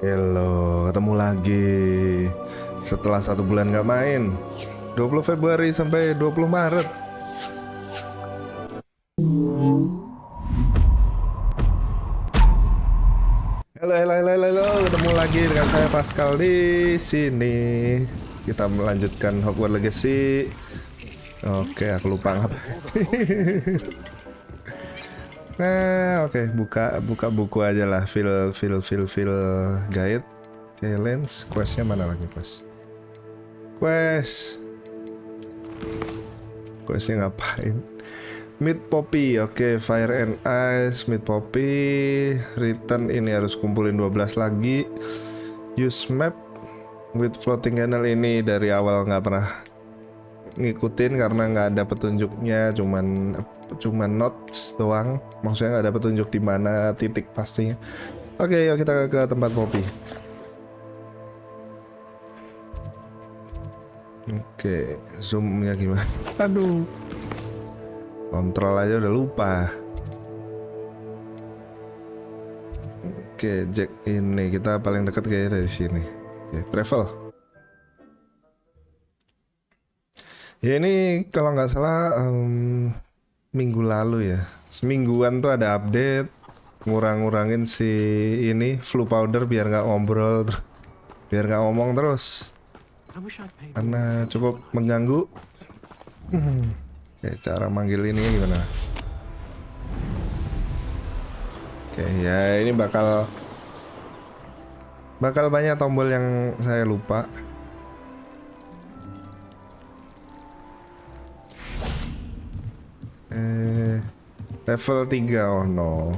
Halo, ketemu lagi setelah 1 bulan nggak main. 20 Februari sampai 20 Maret. Halo, ketemu lagi dengan saya Pascal di sini. Kita melanjutkan Hogwarts Legacy. Oke, aku lupa ngapa. Nah, oke, buka buku aja lah. Feel guide, challenge, questnya mana lagi questnya ngapain? Meet Poppy, oke, Fire and Ice, Meet Poppy, return ini harus kumpulin 12 lagi. Use map with floating canal, ini dari awal nggak pernah ngikutin karena nggak ada petunjuknya, cuman notes doang, maksudnya nggak ada petunjuk di mana titik pastinya. Oke, yuk kita ke tempat Poppy. Oke, zoomnya gimana? Aduh, kontrol aja udah lupa. Oke, Jack ini kita paling dekat kayaknya dari sini. Oke, travel. Ya ini kalau nggak salah minggu lalu ya, semingguan tuh ada update ngurangin si ini flu powder biar nggak ngobrol, biar nggak ngomong terus karena cukup mengganggu. Oke, cara manggil ini gimana? Oke, ya ini bakal banyak tombol yang saya lupa. Level 3, oh no.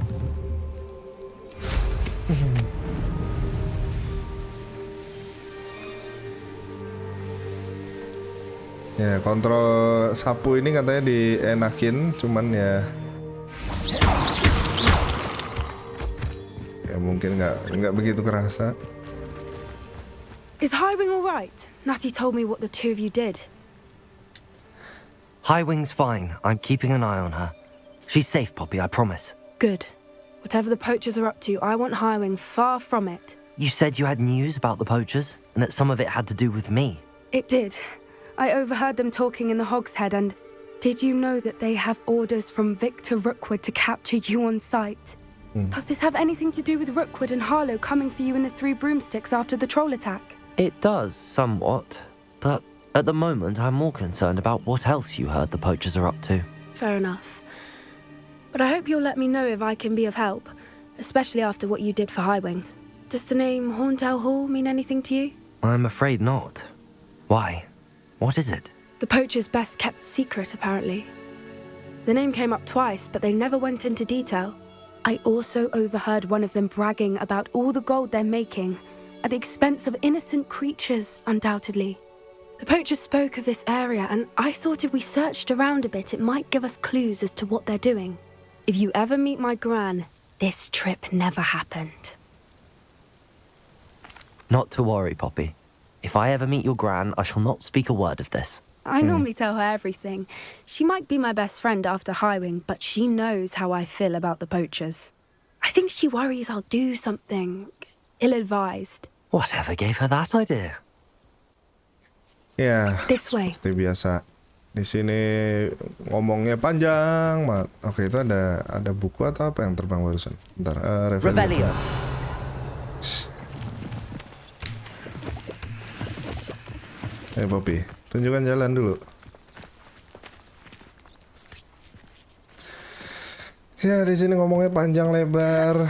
Ya, kontrol sapu ini katanya dienakin, cuman ya mungkin nggak begitu kerasa. Is Highwing all right? Natty told me what the two of you did. Highwing's fine. I'm keeping an eye on her. She's safe, Poppy, I promise. Good. Whatever the poachers are up to, I want Highwing far from it. You said you had news about the poachers, and that some of it had to do with me. It did. I overheard them talking in the Hogshead, and did you know that they have orders from Victor Rookwood to capture you on sight? Does this have anything to do with Rookwood and Harlow coming for you in the Three Broomsticks after the troll attack? It does, somewhat. But at the moment, I'm more concerned about what else you heard the poachers are up to. Fair enough. But I hope you'll let me know if I can be of help, especially after what you did for Highwing. Does the name Horntail Hall mean anything to you? I'm afraid not. Why? What is it? The poacher's best kept secret, apparently. The name came up twice, but they never went into detail. I also overheard one of them bragging about all the gold they're making, at the expense of innocent creatures, undoubtedly. The poachers spoke of this area, and I thought if we searched around a bit, it might give us clues as to what they're doing. If you ever meet my gran, this trip never happened. Not to worry, Poppy. If I ever meet your gran, I shall not speak a word of this. I normally tell her everything. She might be my best friend after Highwing, but she knows how I feel about the poachers. I think she worries I'll do something ill-advised. Whatever gave her that idea? Ya, This way. seperti biasa. Di sini ngomongnya panjang banget. Oke, itu ada buku atau apa yang terbang barusan? Bentar, Revelio. Ayo Poppy, tunjukkan jalan dulu. Ya, di sini ngomongnya panjang lebar.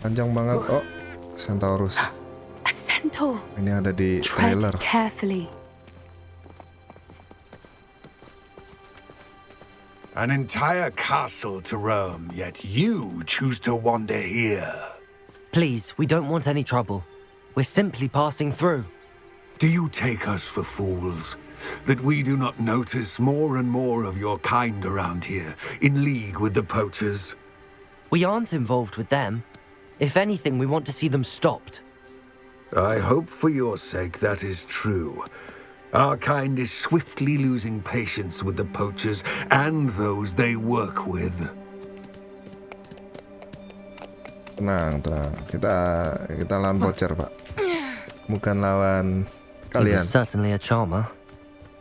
Panjang banget. Oh, Centaurus. A centaur. Ini ada di Tread trailer. carefully. An entire castle to roam, yet you choose to wander here. Please, we don't want any trouble. We're simply passing through. Do you take us for fools? That we do not notice more and more of your kind around here, in league with the poachers? We aren't involved with them. If anything, we want to see them stopped. I hope for your sake that is true. Our kind is swiftly losing patience with the poachers and those they work with. Tenang. Kita lawan pocher, Pak. Bukan lawan He kalian. was certainly a charmer.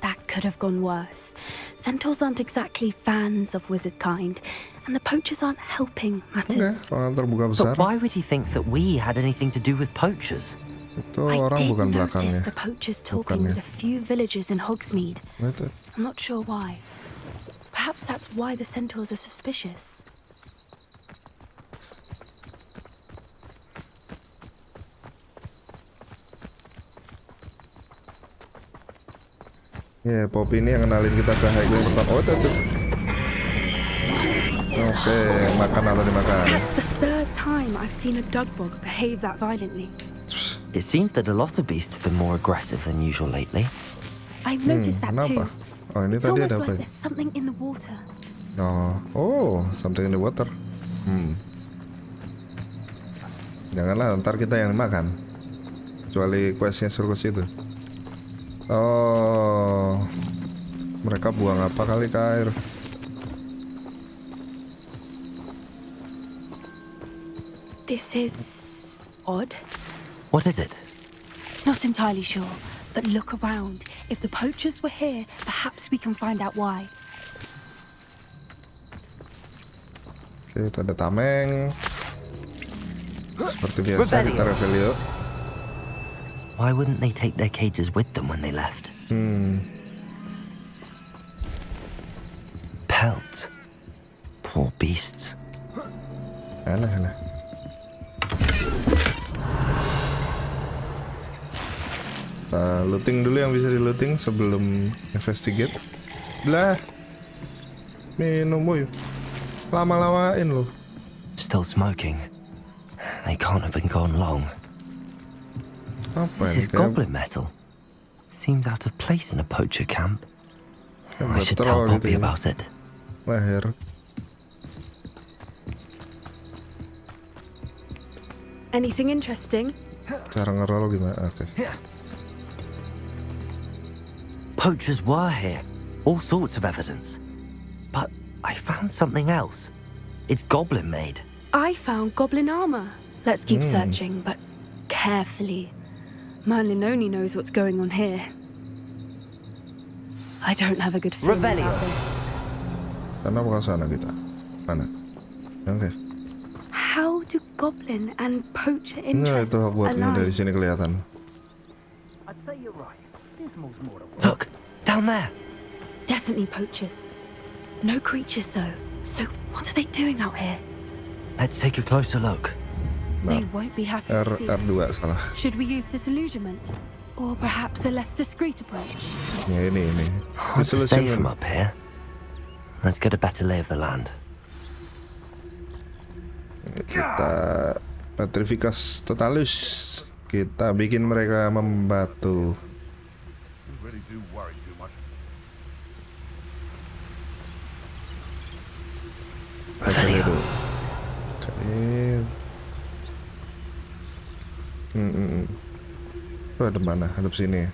That could have gone worse. Centaurs aren't exactly fans of wizard kind, and the poachers aren't helping Oke, matters. ruangan terbuka besar. But why would he think that we had anything to do with poachers? Itu I orang did bukan notice belakangnya. the poachers talking Bukannya. with a few villagers in Hogsmeade. Itu. I'm not sure why. Perhaps that's why the centaurs are suspicious. Ya, Poppy ini yang kenalin kita ke highway pertama. Oh, itu. Oke, makan atau dimakan? That's the third time I've seen a dugbog behave that violently. It seems that a lot of beasts have been more aggressive than usual lately. I've noticed that too. Kenapa? Oh, ini It's tadi almost ada apa? like there's something in the water. Oh, something in the water. Janganlah, ntar kita yang makan. Kecuali questnya suruh ke situ. Oh, mereka buang apa kali ke air? This is odd. What is it? Not entirely sure, but look around. If the poachers were here, perhaps we can find out why. Oke, itu ada tameng. Seperti biasa kita reveal yuk. Why wouldn't they take their cages with them when they left? Pelts. Poor beasts. Alah. Looting dulu yang bisa di-looting sebelum investigate. Lah. Minum boy. Lama-lamain loh. Still smoking. They can't have been gone long. Apa This ini? is goblin metal. Seems out of place in a poacher camp. I should tell Betrol Poppy gitu ya. about it. Leher. Anything interesting? Cara ngerol gimana? Oke. Poachers were here. All sorts of evidence. But I found something else. It's goblin made. I found goblin armor. Let's keep searching, but carefully. Merlin only knows what's going on here. I don't have a good feeling Revelio. about this. Sana bukan sana kita. Mana? Oke. How do goblin and poacher Nah, interests itu Hogwartsnya dari align? sini kelihatan. Look, down there. Definitely poachers. No creatures though. So what are they doing out here? Let's take a closer look. They won't be happy to see R2 us. salah. Should we use disillusionment? Or perhaps a less discreet approach? Ya ini. Hard to say from Disillusionment. up here. Let's get a better lay of the land. Kita petrifikas totalus. Kita bikin mereka membatu. Revelio. Oke. Itu ada mana? Hadap sini.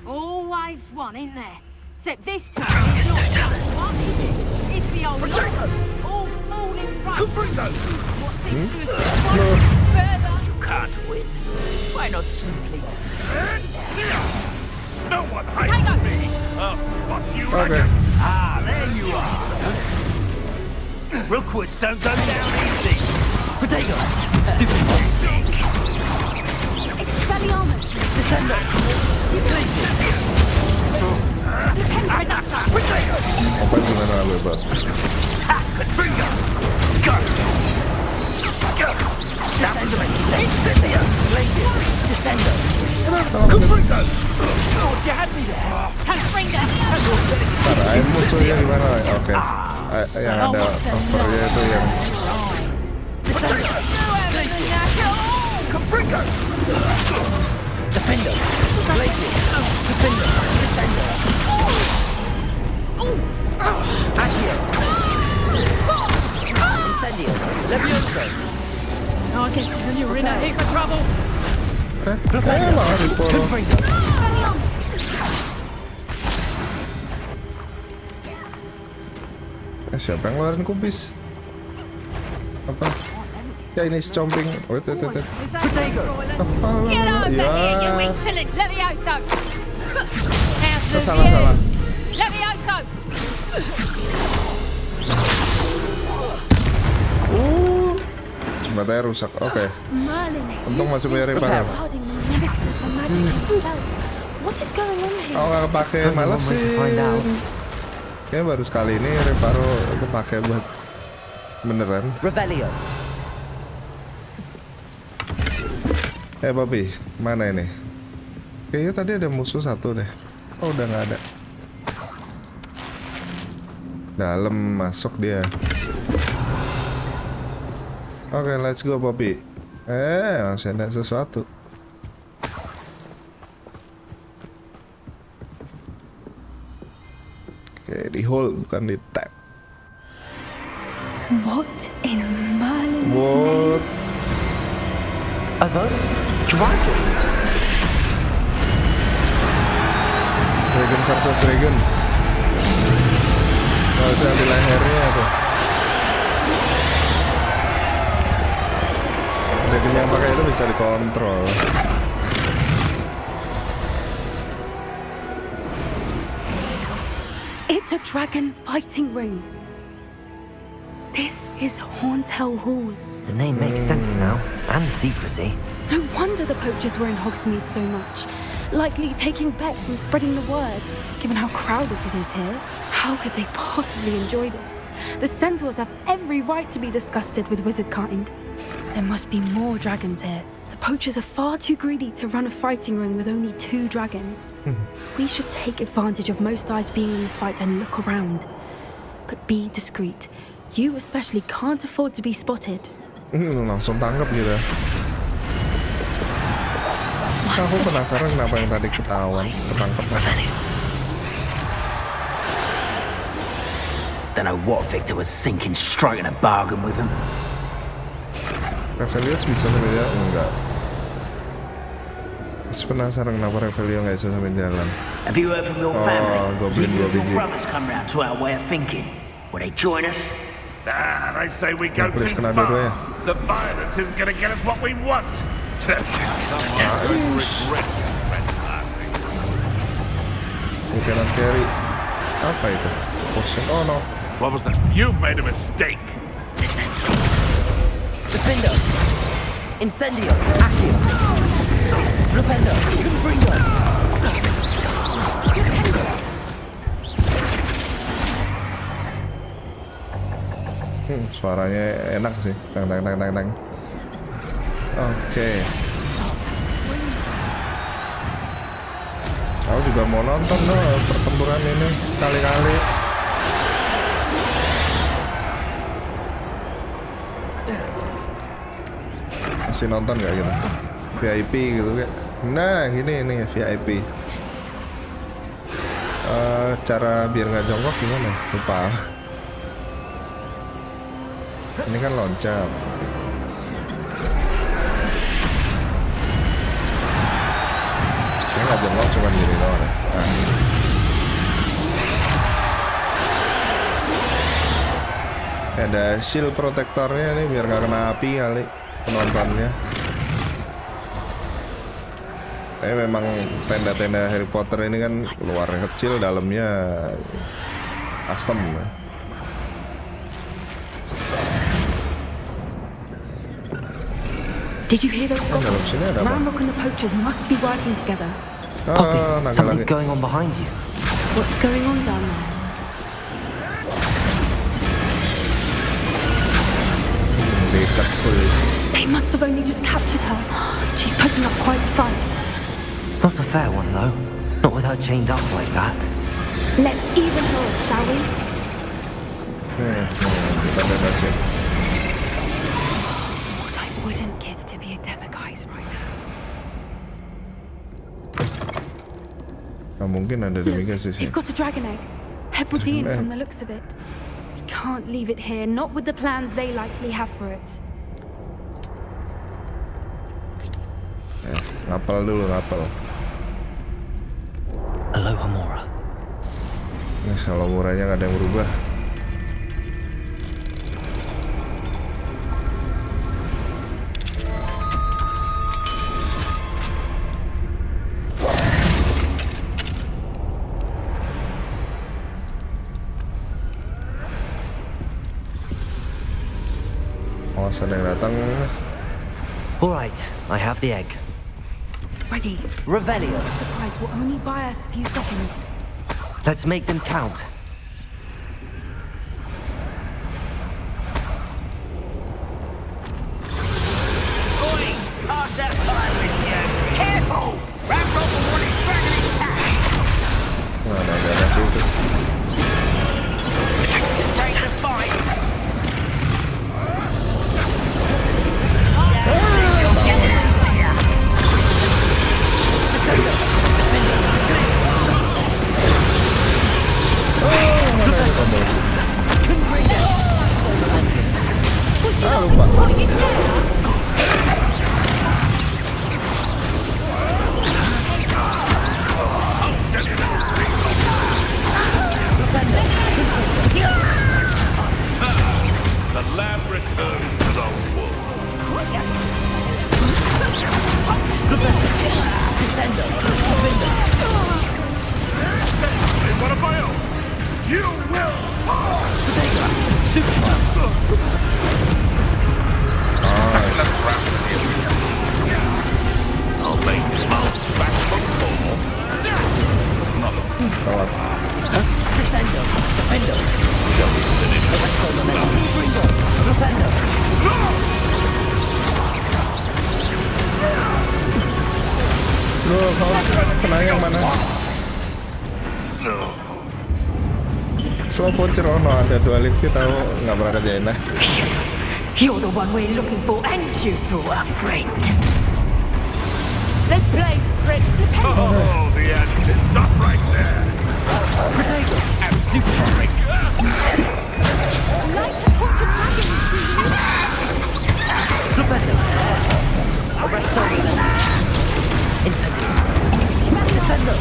Always one in there. Except this time, Yes, don't tell us. one is it? It's the old all falling right. What seems to have been further. You can't win. Why not simply No one hides Tango. me! I'll spot you Oke. Ah, there you are. Rookwoods don't go down easy. Potatoes! Stupid one! Expelliarmus! Descendo! Places! Apa gimana bebas? Katringa! Go! Descendo! Incendio! Places! Descendo! Katringa! Oh, you had me there. Confringa. Sarain musuhnya gimana? Oke. Yang ada overnya itu yang Descendo! Places! Katringa! Defender! Places! Defender! Descendo! Accio! Incendio! Levioso! I can tell you're in a heap of trouble. malah Ripple. Confringo! Siapa yang ngeluarin kubis? Apa? Chinese chomping. Wait. Potato! Oh, Get over here, you ya. weak silly! Let me out, so! How's the Salah. view? Let me out, so! Jembatannya rusak. Oke. Merlin, Untung masih punya repair. guarding the minister for magic himself. What is going on here? Oh, nggak pakai, Only one males way to sih. find out. Kayaknya baru sekali ini reparo aku pakai buat beneran. Revelio. Poppy, mana ini? Kayaknya tadi ada musuh satu deh. Oh, udah nggak ada. Dalam masuk dia. Oke, let's go Poppy. Masih ada sesuatu. Oke, di hold bukan di tab. What in Merlin's name? What? Are those dragons? Dragon versus Dragon. Oh, itu yang di lehernya tuh. Dragon yang pakai itu bisa dikontrol. It's a dragon fighting ring. This is Hauntel Hall. The name makes sense now, and the secrecy. No wonder the poachers were in Hogsmeade so much. Likely taking bets and spreading the word, given how crowded it is here. How could they possibly enjoy this? The centaurs have every right to be disgusted with wizard kind. There must be more dragons here. The poachers are far too greedy to run a fighting ring with only 2 dragons. We should take advantage of most eyes being in the fight and look around. But be discreet. You especially can't afford to be spotted. Langsung tangkap gitu. Aku penasaran kenapa yang tadi ketahuan, ketangkep. Don't know what Victor was thinking, striking a bargain with him. Revelius bisa sampai jalan? Enggak. Masih penasaran kenapa Revelio nggak bisa sampai jalan. Have you heard from your Oh, family? goblin See, dua your biji. brothers come round to our way of thinking. Will they join us? They say we go Please, too kena far. dua-duanya. The violence isn't going to get us what we want. You cannot carry. Apa itu? Potion. Oh no. What was that? You made a mistake. Defendo. Incendio. Accio. Flipendo. Confringo. Suaranya enak sih. Tang. Oke. Aku juga mau nonton dong pertempuran ini kali-kali. Masih nonton gak gitu? VIP gitu kayak. Nah, ini VIP. Cara biar nggak jongkok gimana? Lupa. Ini kan loncat. Ini nggak jongkok, cuma gini doang ya. Nah. Ada shield protektornya nih biar nggak kena api kali penontonnya. Tapi memang tenda-tenda Harry Potter ini kan luarnya kecil, dalamnya asem. Did you hear those dalam goblins? sini ada apa? Ramrock and the poachers must be working together. Oh, naga Something's lagi. going on behind you. What's going on down there? Dekat full. They must have only just captured her. She's putting up quite the fight. Not a fair one, though. Not with her chained up like that. Let's even her, shall we? Kita bebasin. What I wouldn't give to be a demiguise right now. Nah, mungkin ada demikian sih. They've got a dragon egg. Hebridean Dragon egg. from the looks of it. We can't leave it here, not with the plans they likely have for it. Ngapel dulu, ngapel. Aloha Mora. Nah, kalau murahnya nggak ada yang berubah. Awas ada yang datang. All right, I have the egg. Ready. Revelio. Surprise will only buy us a few seconds. Let's make them count. Oi! Pass that pie with you! Careful! Rat Robber one is dragging his tack! Nah, ada situ. It's time to fight! Lupa. The lamb returns to the wolf. Descendo! They want to fail. You will fall. Stupid! I'll make mouths back before. Telat. Descendo! Defendo! Arresto momentum! Fringo! Rependo! Loh, kamu kena yang mana? Slow puncher, oh no, ada dua lift tahu nggak pernah kerjain lah. You're the one we're looking for, and you brought a friend! Let's play Fred. Oh, the end is stop right there. Potato! Stupid trick! Light the torch and dragon. Rependo! Arresto momentum! Incendio! Descendo!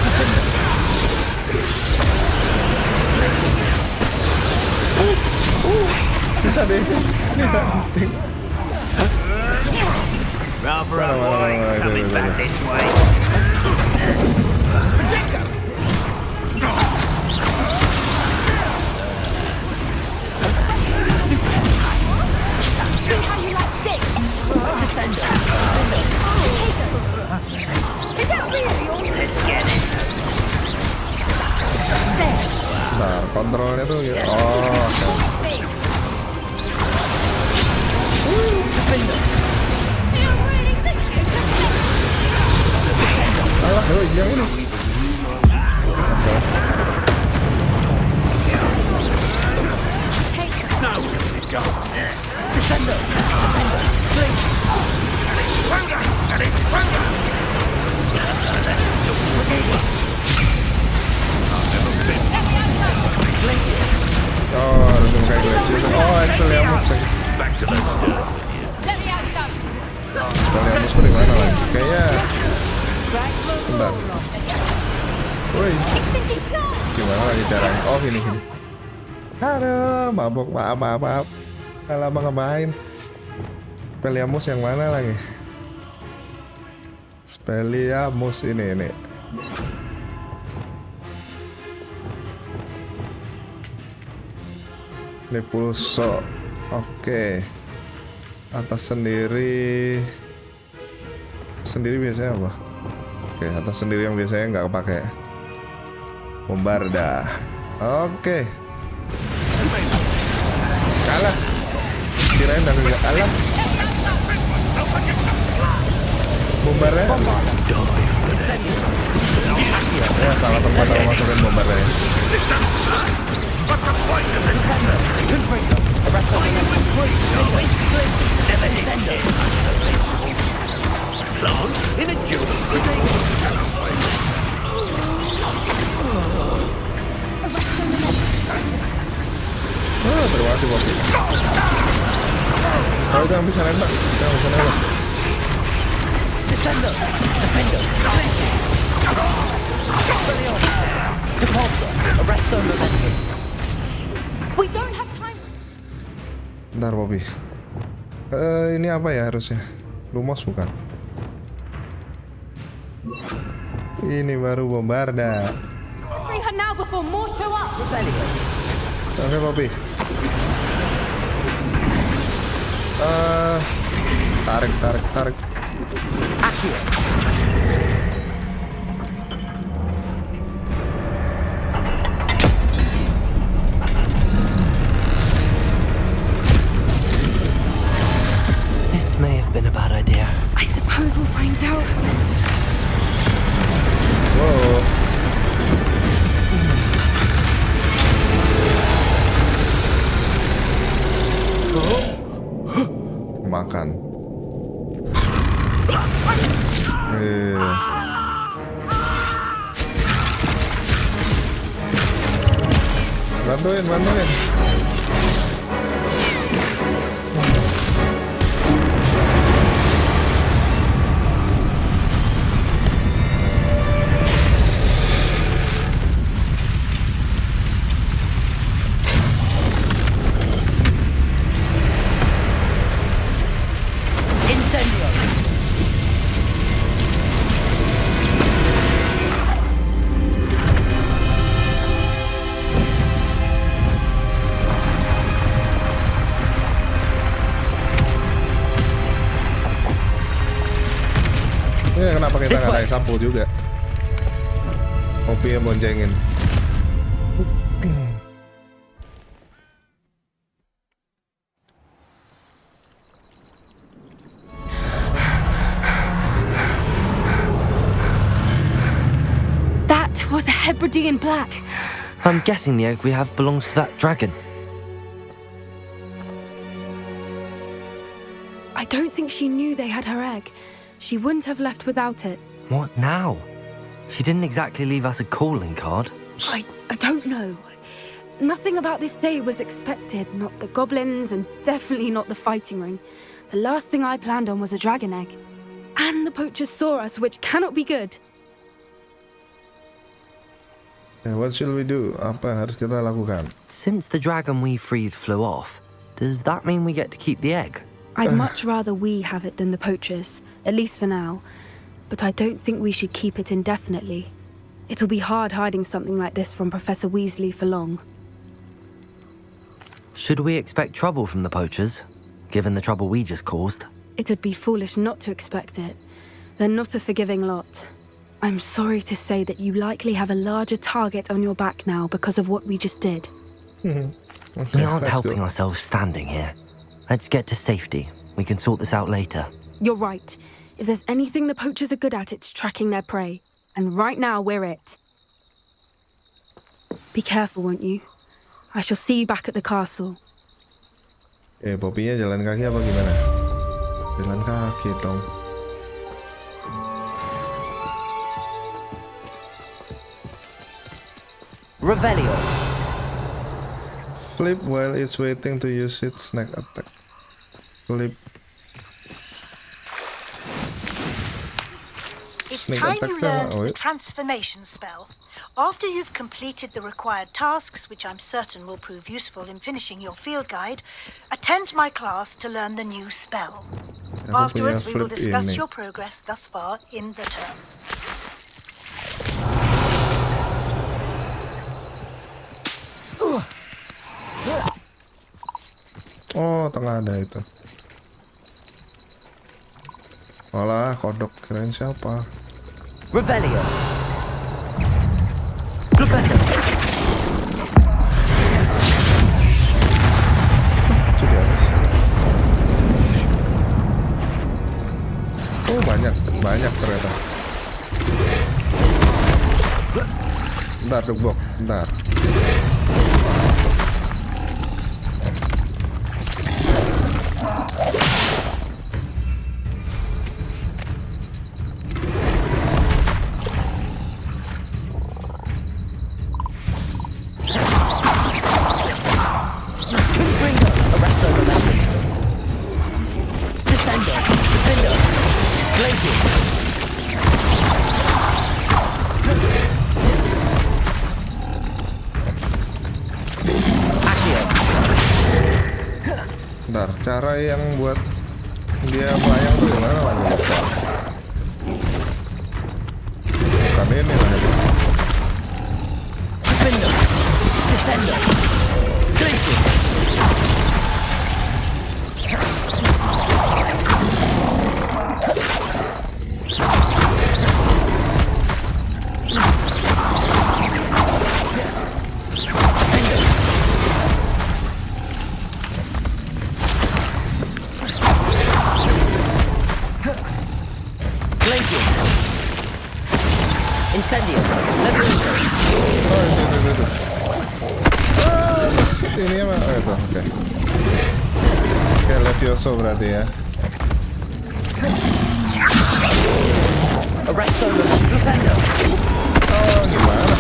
Defendo! Bisa deh. Rather Mana, mana, boys mana, coming itu. back this way. See how you like this. Descendo! Is that really all? Let's get it! Nah, kontrolnya tuh gitu. Oh, oke. Defendo! Do you really think you can Descendo! Alah, yang ini. Descendo! Defendo! Please! Glaciers! Oh, harus pakai glacier. Oh, Expelliarmus. Back to the dirt. let me out some? Expelliarmus di mana lagi? Kayaknya. Bentar. Woi, Extending claw. gimana lagi caranya? Oh, ini. Aduh, mabok, maaf. Udah lama nggak main. Expelliarmus yang mana lagi? Expelliarmus ini. Ini pulso. Oke. Atas sendiri. Sendiri biasanya apa? Oke, atas sendiri yang biasanya nggak kepake. Bombarda. Oke. Kalah. Kirain udah nggak kalah. Bombarda. Ya, salah tempat aku masukin bombarda. Arresto momentum! Descendo! Plants in a jewel. Oh, terima kasih bos. Oh, itu yang bisa nembak. Descendo! Defendo! Expelliarmus! Depulso! Arresto momentum! We don't have time. Bentar, Bobby. Ini apa ya harusnya? Lumos bukan? Ini baru bombarda. Free her now before more show up. Revelio! Oke, Bobby. Tarik. Accio. This may have been a bad idea. I suppose we'll find out. Wow. Makan. Bantuin. Incendio. Ya kenapa kita nggak naik sapu juga? Kopi yang boncengin. That was a Hebridean black. I'm guessing the egg we have belongs to that dragon. I don't think she knew they had her egg. She wouldn't have left without it. What now? She didn't exactly leave us a calling card. I don't know. Nothing about this day was expected. Not the goblins, and definitely not the fighting ring. The last thing I planned on was a dragon egg. And the poachers saw us, which cannot be good. What should we do? Apa yang harus kita lakukan? Since the dragon we freed flew off, does that mean we get to keep the egg? I'd much rather we have it than the poachers, at least for now. But I don't think we should keep it indefinitely. It'll be hard hiding something like this from Professor Weasley for long. Should we expect trouble from the poachers, given the trouble we just caused? It would be foolish not to expect it. They're not a forgiving lot. I'm sorry to say that you likely have a larger target on your back now because of what we just did. Okay, We aren't let's helping go. ourselves standing here. Let's get to safety. We can sort this out later. You're right. If there's anything the poachers are good at, it's tracking their prey. And right now, we're it. Be careful, won't you? I shall see you back at the castle. Poppynya jalan kaki apa gimana? Jalan kaki dong. Revelio. Flip while it's waiting to use its snack attack. Flip. It's Sneak time attack you now, learned the wait. transformation spell. After you've completed the required tasks, which I'm certain will prove useful in finishing your field guide, attend my class to learn the new spell. Aku Afterwards, punya we will flip discuss ini. your progress thus far in the term. Oh, tengah ada itu. Malah kodok, kirain siapa? Revelio. Flipendo. Itu di atas. Oh, banyak ternyata. Bentar, Dugbok, bentar. Bentar, cara yang buat dia melayang tuh gimana lagi lupa. Bukan ini lah ya guys. ini apa? Oh, itu, oke. Oke, Levioso berarti ya. Arresto the defender. Oh, gimana?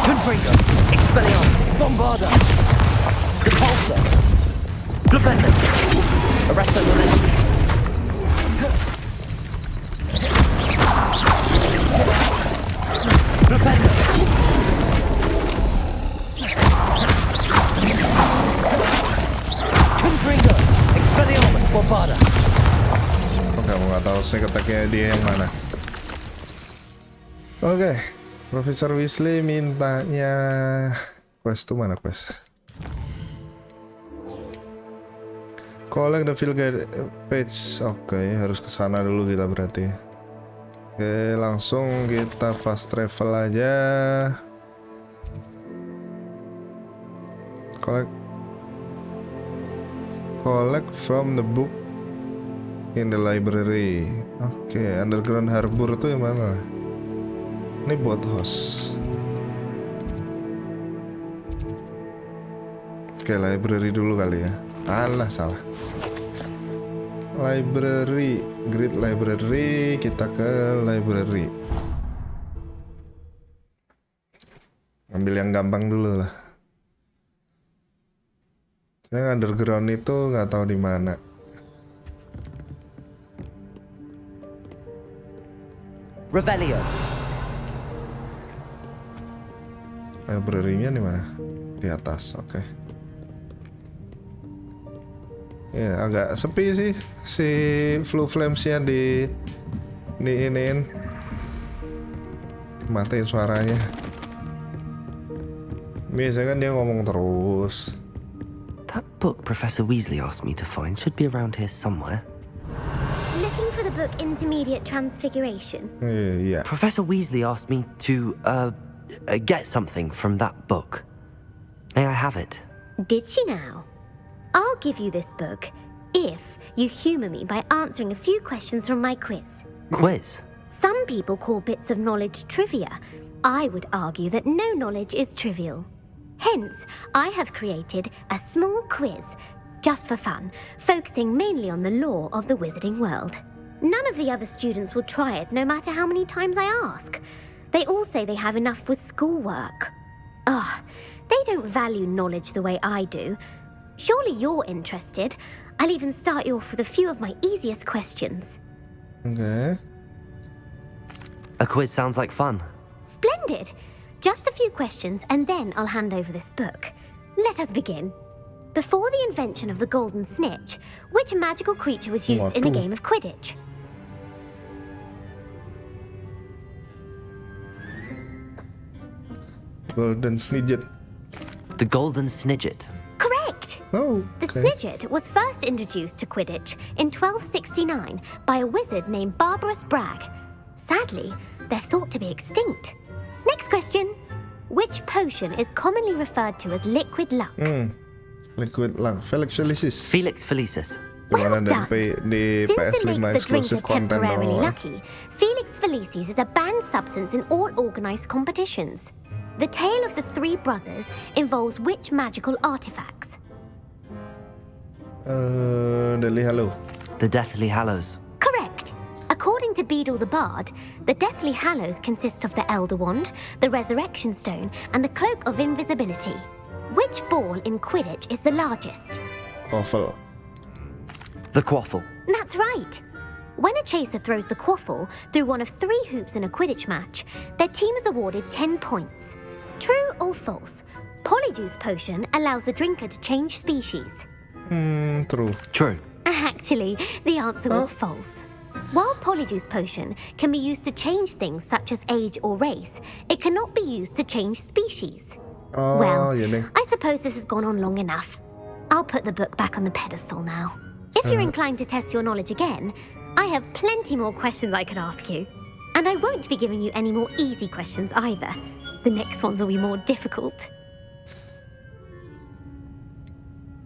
Confringo. Expelliarmus. Bombarda. Depulsor. Flipendo. Arresto the left. Flipendo. Confringo. Expelliarmus. Bombarda. Oke, aku nggak tahu sneak attack-nya dia yang mana. Oke, Profesor Weasley mintanya quest tuh mana quest? Collect the field guide page. Oke, harus ke sana dulu kita berarti. Oke, langsung kita fast travel aja. Collect from the book in the library. Oke, underground harbor tuh yang mana? Ini buat host. Oke, library dulu kali ya. Alah, salah. Library, Great Library, kita ke library. Ambil yang gampang dulu lah. Yang underground itu nggak tahu di mana. Revelio. Library-nya di mana? Di atas, oke. Ya, agak sepi sih si Blue Flames-nya di iniin. Matiin suaranya. Biasanya kan dia ngomong terus. That book Professor Weasley asked me to find should be around here somewhere. Looking for the book Intermediate Transfiguration? Yeah. Professor Weasley asked me to, get something from that book. May I have it? Did she now? I'll give you this book if you humour me by answering a few questions from my quiz. Quiz? Some people call bits of knowledge trivia. I would argue that no knowledge is trivial. Hence, I have created a small quiz, just for fun, focusing mainly on the lore of the wizarding world. None of the other students will try it, no matter how many times I ask. They all say they have enough with schoolwork. Ugh, they don't value knowledge the way I do. Surely you're interested. I'll even start you off with a few of my easiest questions. Okay. A quiz sounds like fun. Splendid! Just a few questions and then I'll hand over this book. Let us begin. Before the invention of the golden snitch, which magical creature was used in a game of Quidditch? Golden Snidget. The Golden Snidget. Correct! Oh, The Snidget was first introduced to Quidditch in 1269 by a wizard named Barbarous Bragg. Sadly, they're thought to be extinct. Next question. Which potion is commonly referred to as liquid luck? Liquid luck. Felix Felicis. Felix Felicis. Well Dimana done. di Since PS5 it makes the drinker exclusive content temporarily doang. lucky, Felix Felicis is a banned substance in all organised competitions. The tale of the three brothers involves which magical artifacts? Deathly Hallow. The Deathly Hallows. Correct. According to Beedle the Bard, the Deathly Hallows consists of the Elder Wand, the Resurrection Stone, and the Cloak of Invisibility. Which ball in Quidditch is the largest? Quaffle. The Quaffle. That's right. When a chaser throws the quaffle through one of 3 hoops in a Quidditch match, their team is awarded 10 points. True or false? Polyjuice potion allows the drinker to change species. True. True. Actually, the answer was false. While Polyjuice potion can be used to change things such as age or race, it cannot be used to change species. Oh, Well, iya deh. I suppose this has gone on long enough. I'll put the book back on the pedestal now. If you're inclined to test your knowledge again, I have plenty more questions I could ask you. And I won't be giving you any more easy questions either. The next ones will be more difficult.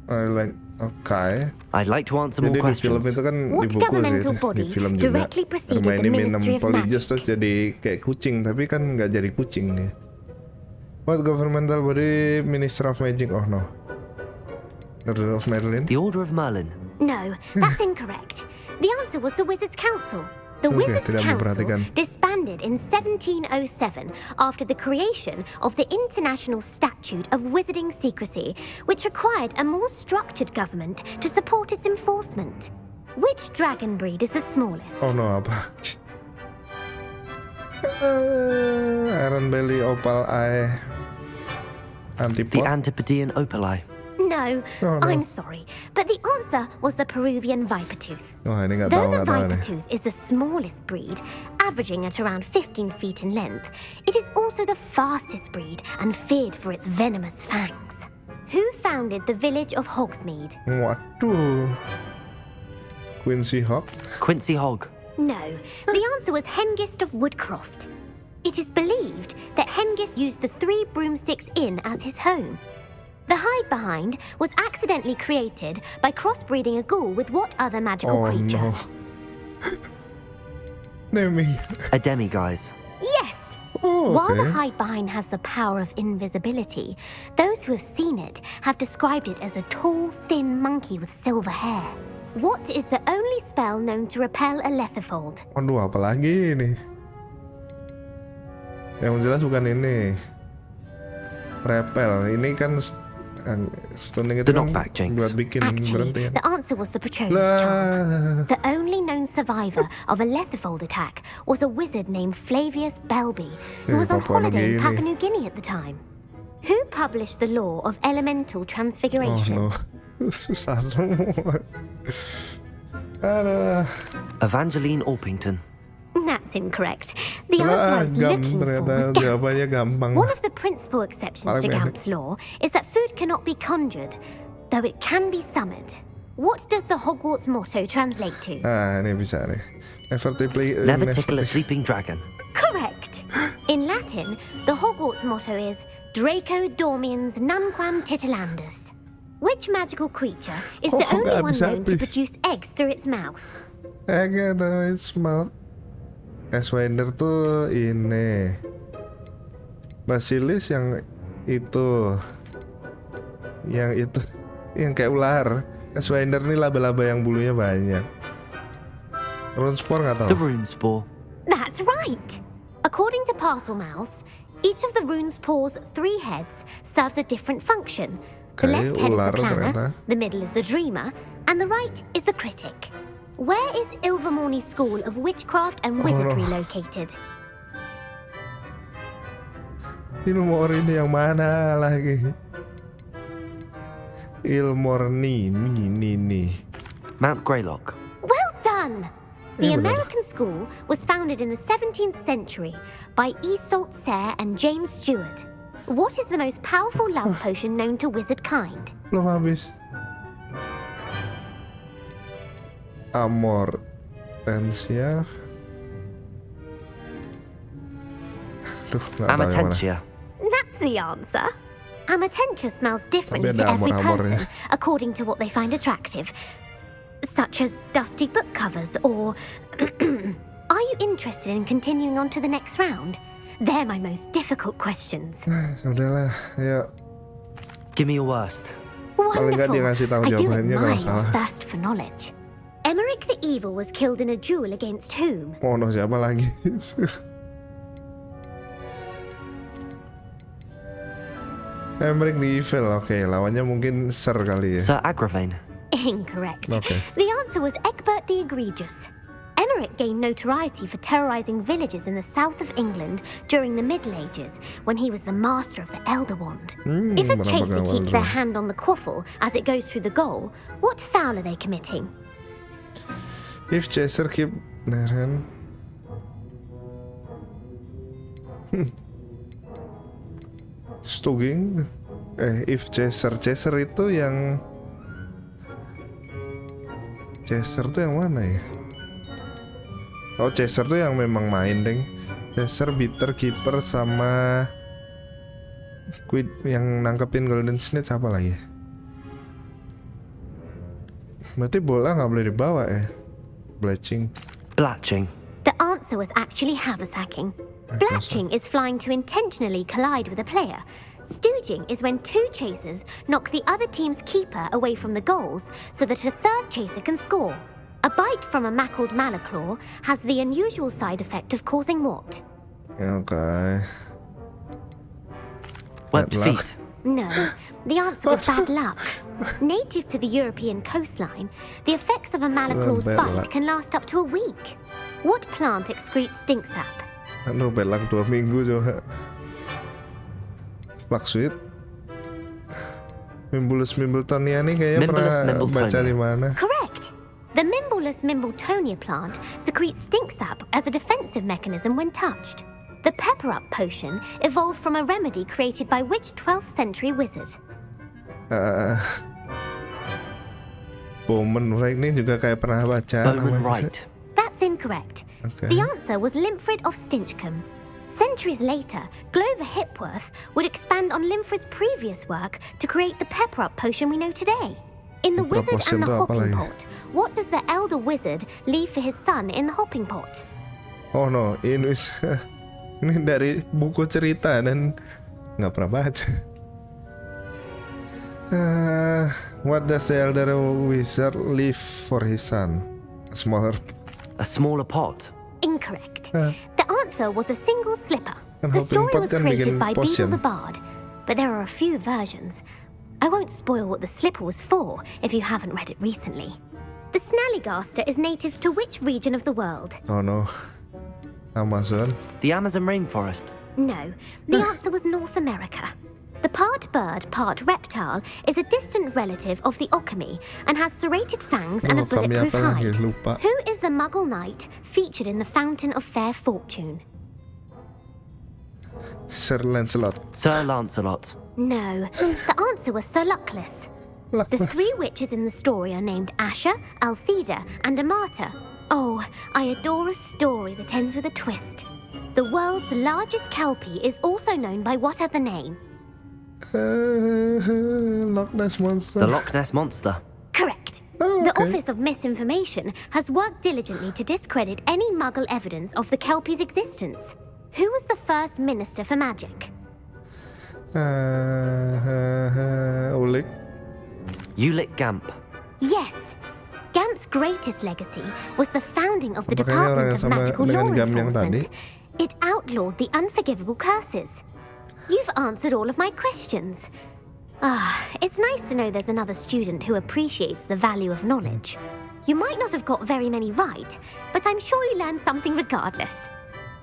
I like Oke. I'd like to answer more Jadi di film questions. itu kan What di buku sih, governmental di body film juga directly preceded the Hermione minum Ministry of Polyjuice Magic? terus jadi kayak kucing, tapi kan nggak jadi kucing dia. What governmental body Minister of Magic? Oh no. Order of Merlin? The Order of Merlin. No, that's incorrect. The answer was the Wizards' Council. The Oke, Wizards' tidak Council memperhatikan. disbanded in 1707 after the creation of the International Statute of Wizarding Secrecy, which required a more structured government to support its enforcement. Which dragon breed is the smallest? Oh no, apa? Iron Belly, Opal Eye, The Antipod. Antipodean Opali. No, Oh, no. I'm sorry, but the answer was the Peruvian Vipertooth. Oh ini nggak Though tahu the nih. Vipertooth is the smallest breed, averaging at around 15 feet in length, it is also the fastest breed and feared for its venomous fangs. Who founded the village of Hogsmeade? Waduh. Quincy Hawk. Quincy Hogg. No, the answer was Hengist of Woodcroft. It is believed that Hengist used the 3 broomsticks inn as his home. The hide behind was accidentally created by crossbreeding a ghoul with what other magical Oh creature? no. Naming. A demiguise. Yes! Oh, While the okay. hide behind has the power of invisibility, those who have seen it have described it as a tall, thin monkey with silver hair. What is the only spell known to repel a lethifold? Waduh, apa lagi ini? Yang jelas bukan ini. Repel. Ini kan stunning itu The kan knockback jinx. buat bikin Actually, berhenti. the answer was the Patronus charm. Lah. The only known survivor of a lethifold attack was a wizard named Flavius Belby, who was on Papua holiday in Nugini. Papua New Guinea at the time. Who published the law of elemental Oh transfiguration? no. Susah semua. Aduh. Evangeline Orpington. That's incorrect. The answer I was looking for ternyata was Gamp. jawabannya gampang. One of the principal exceptions to Paling pendek. Gamp's law is that food cannot be conjured, though it can be summoned. What does the Hogwarts motto translate to? Nah, ini bisa nih. Never Never tickle a sleeping dragon. Correct. In Latin, the Hogwarts motto is Draco Dormiens Nunquam Titilandus. Which magical creature is the Oh, only nggak one bisa known to habis. produce eggs through its mouth? It's mouth. Pathfinder tuh ini. Basilis yang itu. Yang kayak ular. Pathfinder nih laba-laba yang bulunya banyak. Runespore nggak tahu. The Runespore. That's right. According to Parselmouths, each of the rune's paws' 3 heads serves a different function. The Okay, left head is ular the planner, ternyata. the middle is the dreamer, and the right is the critic. Where is Ilvermorny School of Witchcraft and Wizardry no. located? Ilmor ini yang mana lagi? Ilmorni, nih. Mount Greylock. Well done! The Yeah, benar. American school was founded in the 17th century by Isolde Sayre and James Stewart. What is the most powerful love potion known to wizard kind? Belum habis. Amor Tensia. Aduh, nggak tahu yang mana. Amatentia. That's the answer. Amatentia smells differently Tapi to ada every amor-amornya. person, according to what they find attractive, such as dusty book covers or... Are you interested in continuing on to the next round? They're my most difficult questions. Sudahlah, ayo. Give me your worst. Paling nggak Wonderful. dia ngasih tahu I do jawabannya kalau admire your salah. thirst for knowledge. Emmerich the Evil was killed in a duel against whom? Oh no, siapa lagi? Emmerich the Evil, oke, lawannya mungkin Sir kali ya. Sir Agravain. Incorrect. Okay. The answer was Egbert the Egregious. Emmerich gained notoriety for terrorizing villages in the south of England during the Middle Ages, when he was the master of the Elder Wand. If a berapa chaser kawan keeps tuh? their hand on the quaffle as it goes through the goal, what foul are they committing? If Chaser keep their hand. Stugging. If Chaser itu yang Chaser tuh yang mana ya? Oh, Chaser tuh yang memang main, deng. Chaser, Bitter, Keeper, sama Quid yang nangkepin Golden Snitch apa lagi? Berarti bola nggak boleh dibawa ya? Blatching. Blatching. The answer was actually haversacking. Blatching is flying to intentionally collide with a player. Stooging is when two chasers knock the other team's keeper away from the goals so that a third chaser can score. A bite from a mackled malaclaw has the unusual side effect of causing what? Okay. Webbed Bad luck. feet. No, the answer was bad luck. Native to the European coastline, the effects of a malaclaw's Bad bite luck. can last up to a week. What plant excretes stink sap? Aduh, bad luck 2 minggu coba. Fluxuit. Mimbulus Mimbletonia nih kayaknya Mimbulus pernah Mimbletonia. baca di mana. Correct. The Mimbulus Mimbletonia plant secretes stink sap as a defensive mechanism when touched. The pepper-up potion evolved from a remedy created by which 12th century wizard? Bowman Wright nih juga kayak pernah baca. Bowman namanya. Wright. That's incorrect. Okay. The answer was Limfrid of Stinchcombe. Centuries later, Glover Hipworth would expand on Limfrid's previous work to create the pepper-up potion we know today. In The Wizard Potion and the tuh apa Hopping lagi? Pot, what does the elder wizard leave for his son in the hopping pot? Oh no, ini ini dari buku cerita dan nggak pernah baca. What does the elder wizard leave for his son? A smaller pot. Incorrect. The answer was a single slipper. Kan The hopping story pot was kan created bikin by Beedle potion. the Bard, but there are a few versions. I won't spoil what the slipper was for if you haven't read it recently. The Snallygaster is native to which region of the world? Oh no, Amazon. The Amazon rainforest. No, the answer was North America. The part bird, part reptile is a distant relative of the Okami and has serrated fangs and a Oh, kami bulletproof apa lagi? hide. Lupa. Who is the Muggle knight featured in the Fountain of Fair Fortune? Sir Lancelot. Sir Lancelot. No, the answer was Sir Luckless. The three witches in the story are named Asher, Altheda, and Amata. Oh, I adore a story that ends with a twist. The world's largest kelpie is also known by what other name? Loch Ness Monster. The Loch Ness Monster. Correct. Oh, The okay. Office of Misinformation has worked diligently to discredit any Muggle evidence of the kelpie's existence. Who was the first Minister for Magic? Ulik. Ulick Gamp. Yes. Gamp's greatest legacy was the founding of the Apakah ini orang Department yang of sama Magical dengan Law Gam yang Enforcement. tadi? It outlawed the unforgivable curses. You've answered all of my questions. It's nice to know there's another student who appreciates the value of knowledge. You might not have got very many right, but I'm sure you learned something regardless.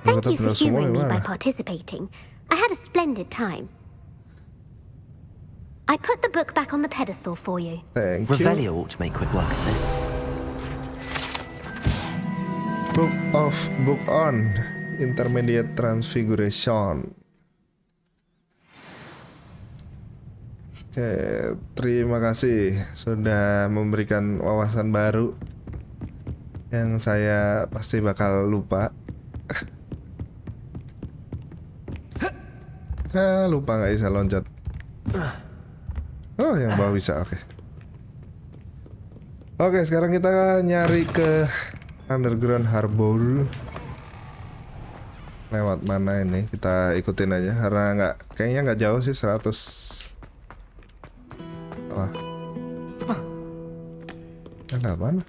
Thank you for benar semua humoring me by gimana? participating. I had a splendid time. I put the book back on the pedestal for you. Thank you. Revelio ought to make quick work of this. Book on Intermediate Transfiguration. Oke, terima kasih sudah memberikan wawasan baru yang saya pasti bakal lupa. Lupa nggak bisa loncat. Oh, yang bawah bisa, oke. Oke, sekarang kita nyari ke Underground Harbor. Lewat mana ini? Kita ikutin aja karena kayaknya nggak jauh sih, 100. Lewat mana?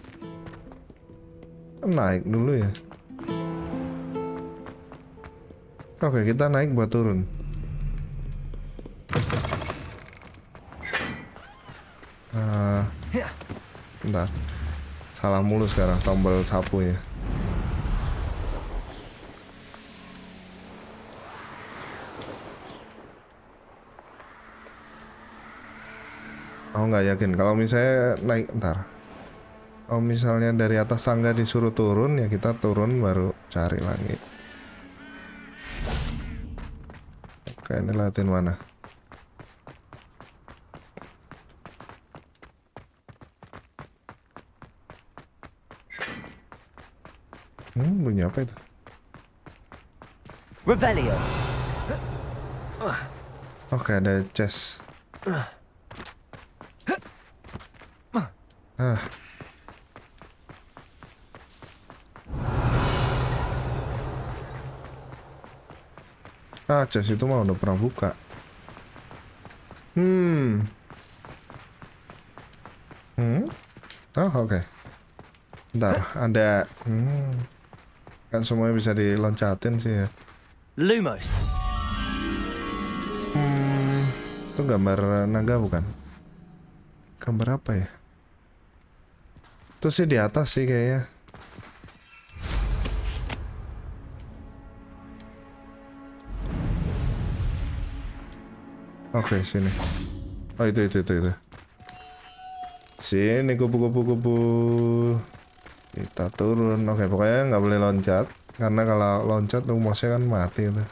Naik dulu ya. Oke, kita naik buat turun. Bentar. Salah mulu sekarang tombol sapunya. Aku nggak yakin kalau misalnya naik, ntar. Kalau misalnya dari atas tangga disuruh turun, ya kita turun baru cari lagi. Oke, ini latihan mana? Bunyi apa itu? Revelio. Oke, ada chest. Ah, chest itu mah udah pernah buka. Oh, oke. Bentar, ada. Kan semuanya bisa diloncatin sih ya. Lumos. Itu gambar naga bukan? Gambar apa ya? Itu sih di atas sih kayaknya. Oke, sini. Oh, itu. Sini kupu-kupu. Kita turun. Oke, pokoknya nggak boleh loncat. Karena kalau loncat tuh mouse-nya kan mati tuh.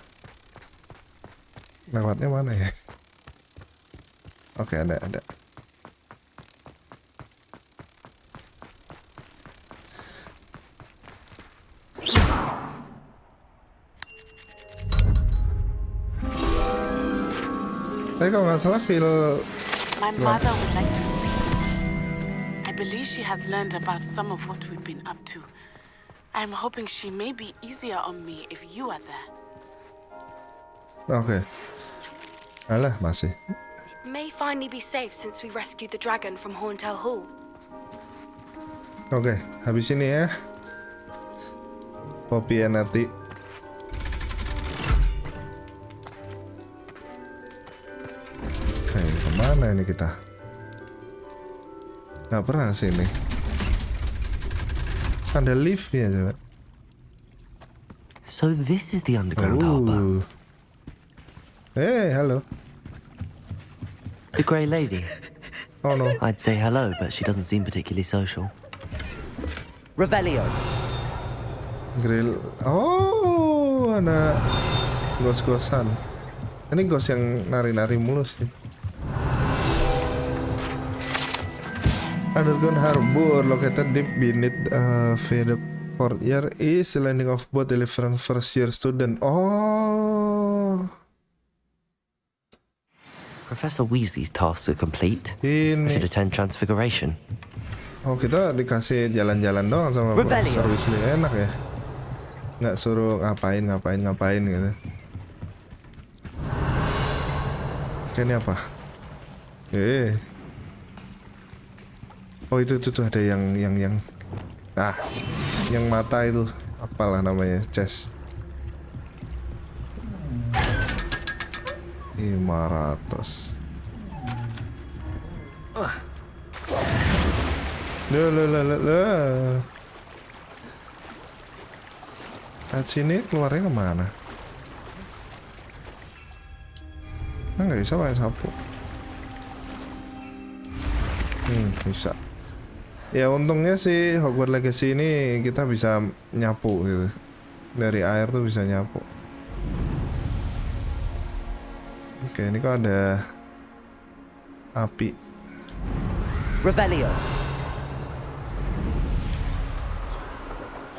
Lewatnya mana ya? Oke, ada. Tapi kalau nggak salah My mother would like to speak. I believe she has learned about some of what we've been up to. I'm hoping she may be easier on me if you are there. Oke. Alah, masih. It may finally be safe since we rescued the dragon from Horntail Hall. Oke, habis ini ya. Poppy nanti. Oke, kemana ini kita? Nggak pernah sini. Ada liftnya coba. So this is the underground harbor. Hey, halo. The Grey Lady. Oh no. I'd say hello, but she doesn't seem particularly social. Revelio. Grill. Oh, ada gos-gosan. Ini gos yang nari-nari mulu sih. Underground harbor located deep beneath the courtyard is the landing of boat delivering first year student. Oh. Professor Weasley's tasks are complete. I Ini. should attend Transfiguration. Oh, kita dikasih jalan-jalan doang sama Profesor Weasley. Enak ya. Nggak suruh ngapain gitu. Oke, ini apa? Oh, itu tuh ada yang ah, yang mata itu apalah namanya, chest 500. Sini keluarnya kemana? Nggak bisa pakai sapu. Bisa. Ya untungnya sih Hogwarts Legacy ini kita bisa nyapu gitu. Dari air tuh bisa nyapu. Oke, ini kok ada api. Revelio.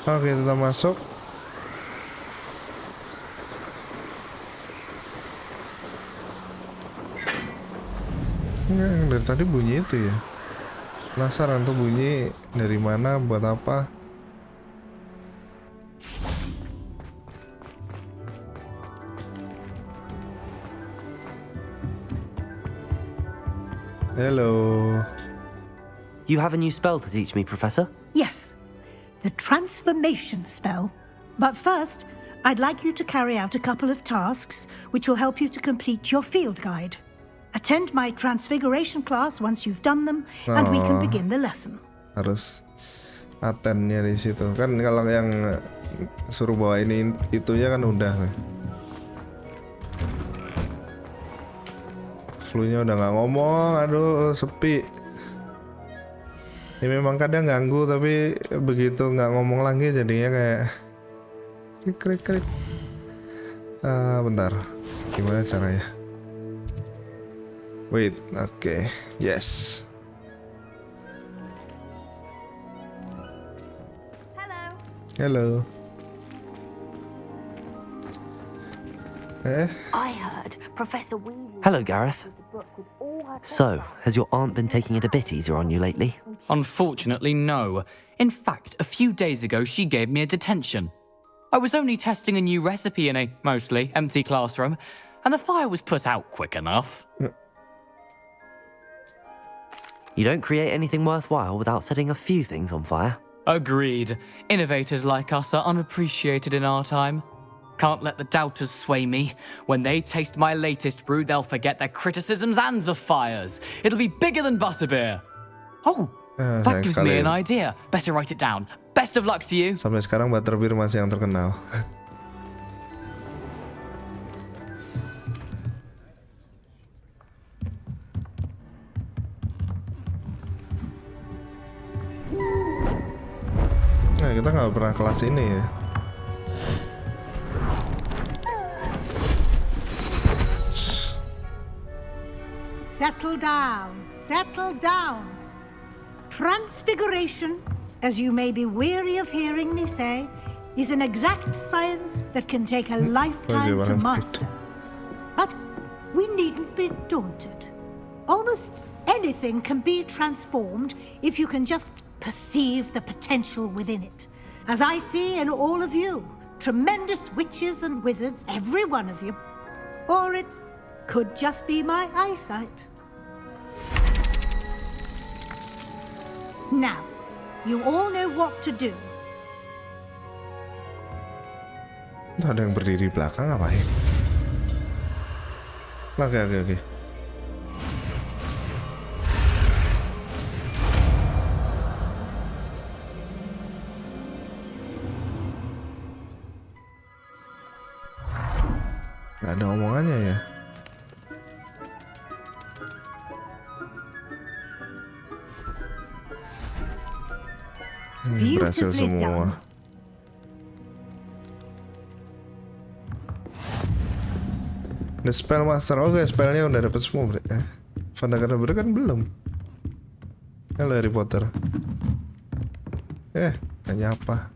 Oke, kita masuk. Enggak, yang dari tadi bunyi itu ya. Penasaran tuh bunyi dari mana, buat apa? Hello. You have a new spell to teach me, Professor? Yes, the transformation spell. But first, I'd like you to carry out a couple of tasks which will help you to complete your field guide. Attend my transfiguration class once you've done them, and we can begin the lesson. Harus atennya di situ. Kan kalau yang suruh bawa ini itunya kan udah. Flu-nya udah nggak ngomong, aduh sepi. Ini memang kadang ganggu, tapi begitu nggak ngomong lagi jadinya kayak krik. Bentar, gimana caranya? Wait, oke, yes. Hello. I heard Professor Weasley. Hello, Gareth. So, has your aunt been taking it a bit easier on you lately? Unfortunately, no. In fact, a few days ago, she gave me a detention. I was only testing a new recipe in a mostly empty classroom, and the fire was put out quick enough. You don't create anything worthwhile without setting a few things on fire. Agreed. Innovators like us are unappreciated in our time. Can't let the doubters sway me. When they taste my latest brew, they'll forget their criticisms and the fires. It'll be bigger than butterbeer. Oh, that gives me an idea. Better write it down. Best of luck to you. Sampai sekarang butterbeer masih yang terkenal. Nah, kita nggak pernah kelas ini ya. Settle down, settle down. Transfiguration, as you may be weary of hearing me say, is an exact science that can take a lifetime to master. But we needn't be daunted. Almost anything can be transformed if you can just perceive the potential within it. As I see in all of you, tremendous witches and wizards, every one of you. Or it could just be my eyesight. Now, you all know what to do. Ada yang berdiri di belakang ngapain? Oke. Gak ada omongannya ya. Berhasil semua. The spell master, oke, spellnya udah dapet semua. Vandagara kan belum. Halo Harry Potter. Tanya apa?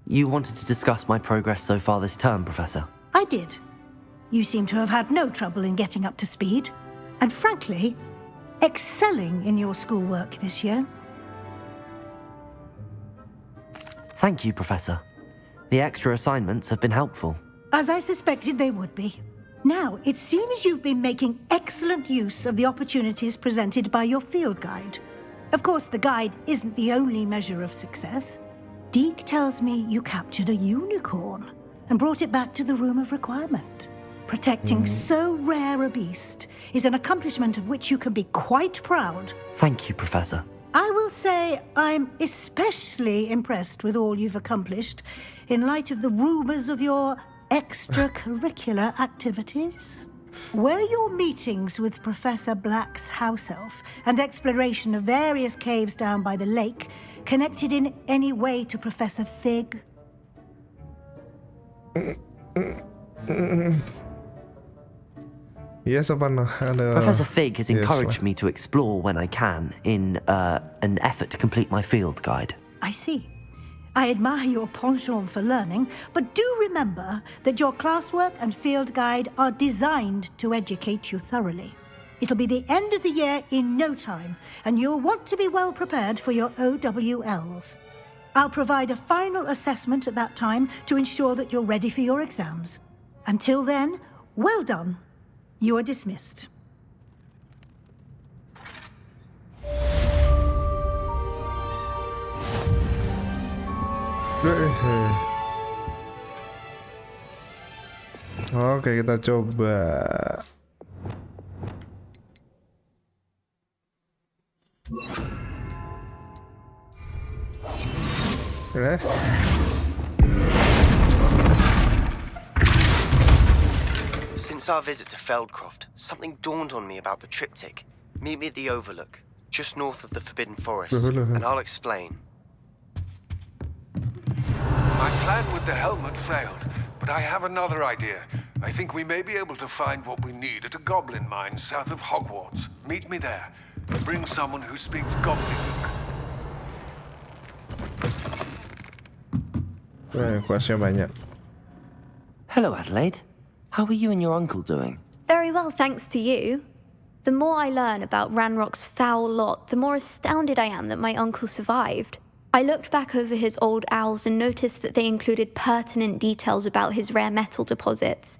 You wanted to discuss my progress so far this term, Professor. I did. You seem to have had no trouble in getting up to speed, and frankly, excelling in your schoolwork this year. Thank you, Professor. The extra assignments have been helpful. As I suspected they would be. Now, it seems you've been making excellent use of the opportunities presented by your field guide. Of course, the guide isn't the only measure of success. Deke tells me you captured a unicorn and brought it back to the Room of Requirement. Protecting so rare a beast is an accomplishment of which you can be quite proud. Thank you, Professor. I will say I'm especially impressed with all you've accomplished in light of the rumors of your extracurricular activities. Were your meetings with Professor Black's house elf and exploration of various caves down by the lake connected in any way to Professor Fig? Yes, Professor Fig has encouraged me to explore when I can in an effort to complete my field guide. I see. I admire your penchant for learning, but do remember that your classwork and field guide are designed to educate you thoroughly. It'll be the end of the year in no time, and you'll want to be well prepared for your OWLs. I'll provide a final assessment at that time to ensure that you're ready for your exams. Until then, well done. You are dismissed. Oke, kita coba. Since our visit to Feldcroft, something dawned on me about the triptych. Meet me at the Overlook, just north of the Forbidden Forest, and I'll explain. My plan with the helmet failed, but I have another idea. I think we may be able to find what we need at a goblin mine south of Hogwarts. Meet me there. Bring someone who speaks gobbledygook. Kuasnya banyak. Hello, Adelaide. How are you and your uncle doing? Very well, thanks to you. The more I learn about Ranrock's foul lot, the more astounded I am that my uncle survived. I looked back over his old owls and noticed that they included pertinent details about his rare metal deposits.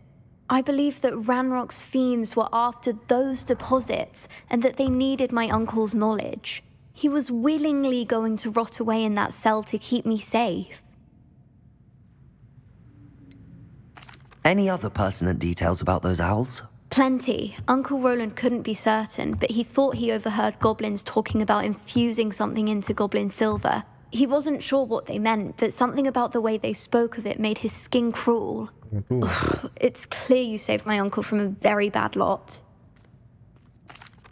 I believe that Ranrock's fiends were after those deposits and that they needed my uncle's knowledge. He was willingly going to rot away in that cell to keep me safe. Any other pertinent details about those owls? Plenty. Uncle Roland couldn't be certain, but he thought he overheard goblins talking about infusing something into goblin silver. He wasn't sure what they meant, but something about the way they spoke of it made his skin crawl. It's clear you saved my uncle from a very bad lot.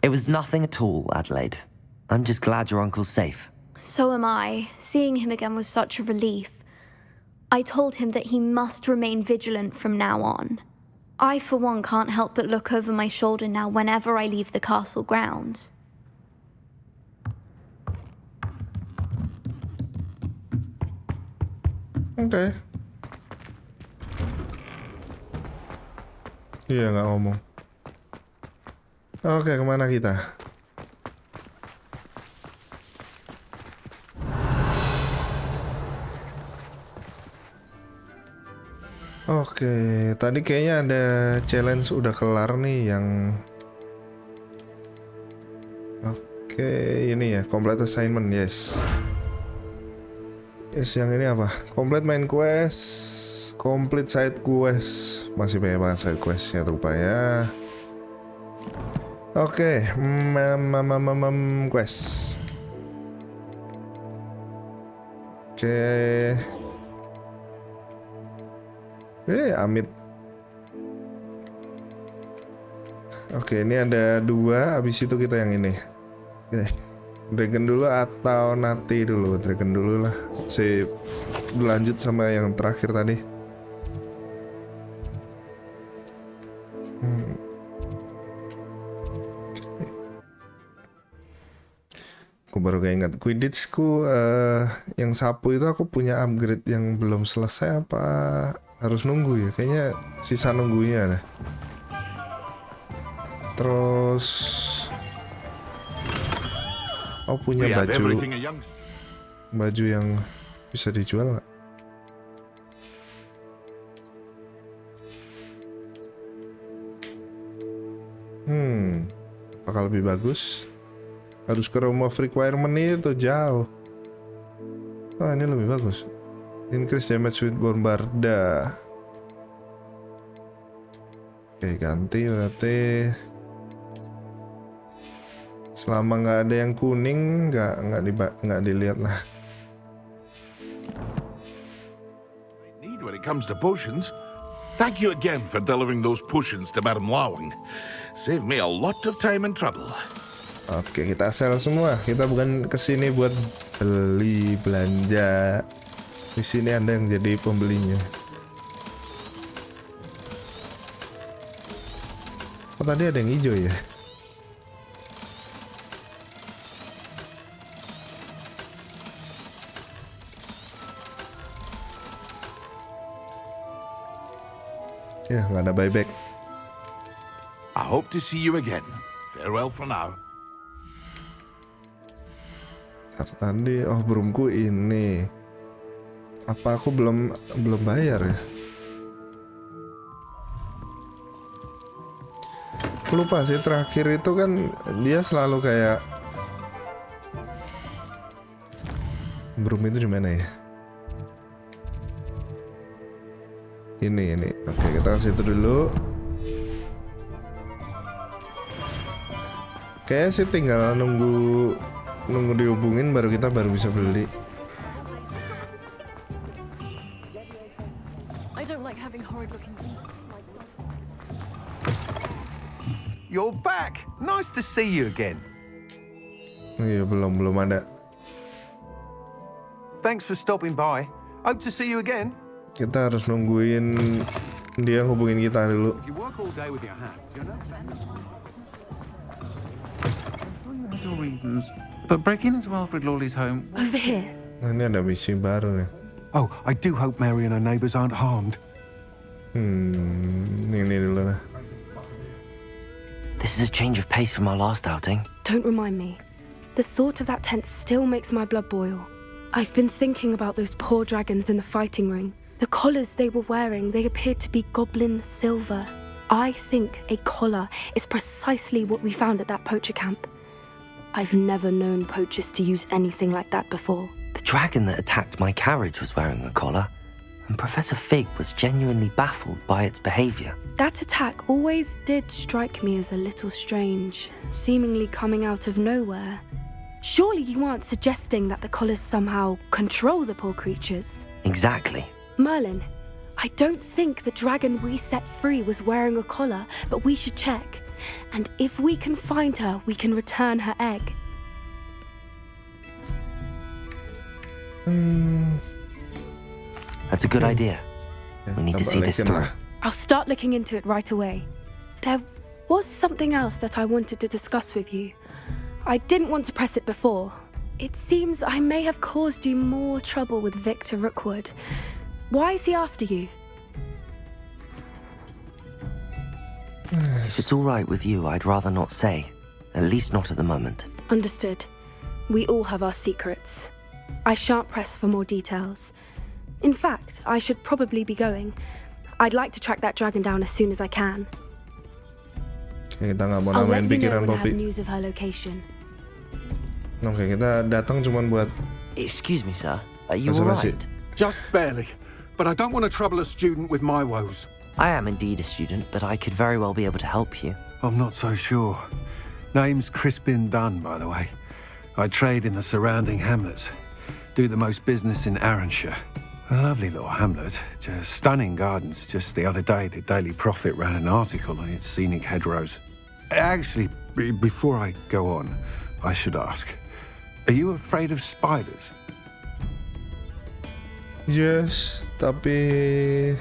It was nothing at all, Adelaide. I'm just glad your uncle's safe. So am I. Seeing him again was such a relief. I told him that he must remain vigilant from now on. I, for one, can't help but look over my shoulder now whenever I leave the castle grounds. Oke. Iya, nggak ngomong. Oke, kemana kita? Oke, tadi kayaknya ada challenge udah kelar nih yang... Oke, ini ya, complete assignment, yes. Yes, yang ini apa? Complete main quest, complete side quest. Masih banyak banget side questnya rupanya. Oke, quest. Oke. Amit. Oke, ini ada 2. Habis itu kita yang ini. Oke. Dragon dulu atau Nati dulu? Dragon dulu lah. Saya berlanjut sama yang terakhir tadi. Aku baru gak ingat. Quidditch-ku yang sapu itu aku punya upgrade yang belum selesai apa harus nunggu ya? Kayaknya sisa nunggunya deh. Terus punya baju yang bisa dijual nggak? Apakah lebih bagus? Harus ke room of requirement itu jauh. Ini lebih bagus. Increase damage with bombarda. Oke, ganti berarti. Selama nggak ada yang kuning, nggak dilihat lah. Need when it comes to potions. Thank you again for delivering those potions to Madame Lawing. Saved me a lot of time and trouble. Oke, kita sell semua. Kita bukan kesini buat beli belanja. Di sini Anda yang jadi pembelinya. Oh, tadi ada yang hijau ya? Ya, nggak ada buyback. I hope to see you again. Farewell for now. Tadi, broomku ini. Apa aku belum bayar ya? Aku lupa sih, terakhir itu kan dia selalu kayak broom itu di mana ya? Ini. Oke, kita kasih itu dulu. Kayaknya sih tinggal nunggu dihubungin baru bisa beli. You're back. Nice to see you again. Iya, belum ada. Thanks for stopping by. Hope to see you again. Kita harus nungguin dia hubungin kita dulu. You work all day with your hands, you know? Reasons, but break in as well for Lawley's home. Over here. Ini ada misi baru nih. Oh, I do hope Mary and her neighbors aren't harmed. Ini dulu lah. This is a change of pace from our last outing. Don't remind me. The thought of that tent still makes my blood boil. I've been thinking about those poor dragons in the fighting ring. The collars they were wearing, they appeared to be goblin silver. I think a collar is precisely what we found at that poacher camp. I've never known poachers to use anything like that before. The dragon that attacked my carriage was wearing a collar, and Professor Fig was genuinely baffled by its behavior. That attack always did strike me as a little strange, seemingly coming out of nowhere. Surely you aren't suggesting that the collars somehow control the poor creatures? Exactly. Merlin, I don't think the dragon we set free was wearing a collar, but we should check. And if we can find her, we can return her egg. That's a good idea. We need to see this through. I'll start looking into it right away. There was something else that I wanted to discuss with you. I didn't want to press it before. It seems I may have caused you more trouble with Victor Rookwood. Why is he after you? If it's all right with you, I'd rather not say. At least not at the moment. Understood. We all have our secrets. I shan't press for more details. In fact, I should probably be going. I'd like to track that dragon down as soon as I can. Oke, kita nggak mau I'll namain let you know pikiran when I have Poppy. news of her location. Oke, kita datang cuman buat. Excuse me, sir. Are you Basa-basi. alright? Just barely. But I don't want to trouble a student with my woes. I am indeed a student, but I could very well be able to help you. I'm not so sure. Name's Crispin Dunn, by the way. I trade in the surrounding hamlets. Do the most business in Arranshire. A lovely little hamlet. Just stunning gardens. Just the other day, the Daily Prophet ran an article on its scenic hedgerows. Actually, before I go on, I should ask, are you afraid of spiders? Yes, tapi.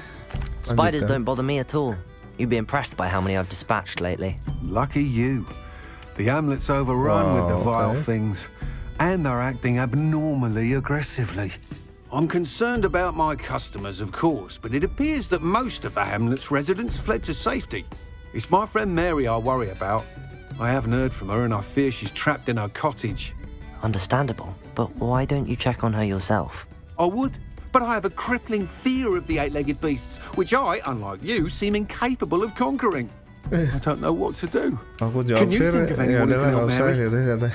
Spiders Lanjutkan. don't bother me at all. You'd be impressed by how many I've dispatched lately. Lucky you. The hamlet's overrun with the Oh, vile okay. things, and they're acting abnormally aggressively. I'm concerned about my customers, of course, but it appears that most of the hamlet's residents fled to safety. It's my friend Mary I worry about. I haven't heard from her, and I fear she's trapped in her cottage. Understandable, but why don't you check on her yourself? I would, but I have a crippling fear of the eight-legged beasts, which I, unlike you, seem incapable of conquering. I don't know what to do. Aku jawab Can you Fir, think of ya anyone who udahlah can nggak help usah Mary? gitu kata.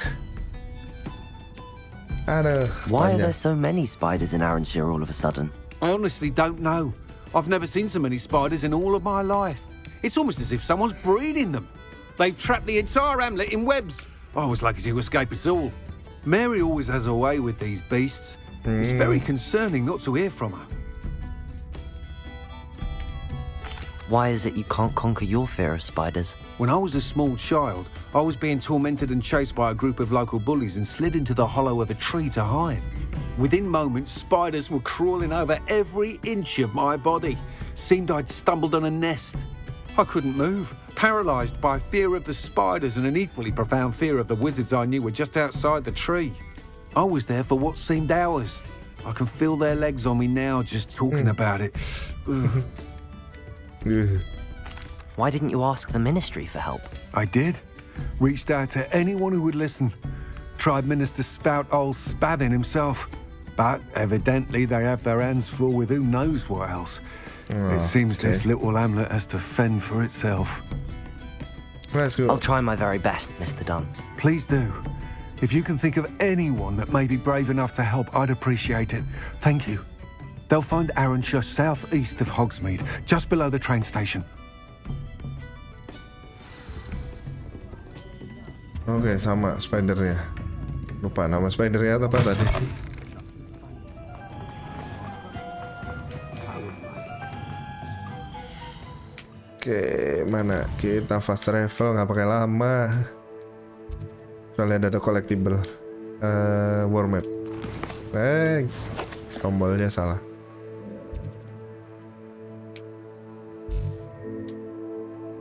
Aduh, Why are panjang. there so many spiders in Arranshire all of a sudden? I honestly don't know. I've never seen so many spiders in all of my life. It's almost as if someone's breeding them. They've trapped the entire hamlet in webs. I was lucky to escape it all. Mary always has a way with these beasts. It's very concerning not to hear from her. Why is it you can't conquer your fear of spiders? When I was a small child, I was being tormented and chased by a group of local bullies and slid into the hollow of a tree to hide. Within moments, spiders were crawling over every inch of my body. Seemed I'd stumbled on a nest. I couldn't move, paralysed by fear of the spiders and an equally profound fear of the wizards I knew were just outside the tree. I was there for what seemed hours. I can feel their legs on me now just talking about it. Ugh. Why didn't you ask the ministry for help? I did. Reached out to anyone who would listen. Tried Minister Spout old Spavin himself. But evidently they have their hands full with who knows what else. It seems this little hamlet has to fend for itself. Let's go. I'll try my very best, Mr. Dunn. Please do. If you can think of anyone that may be brave enough to help, I'd appreciate it. Thank you. They'll find Arranshire southeast of Hogsmeade, just below the train station. Oke, sama spidernya. Lupa nama spidernya apa tadi. Oke, mana? Kita fast travel nggak pakai lama. Soalnya ada collectible. War map. Tombolnya salah.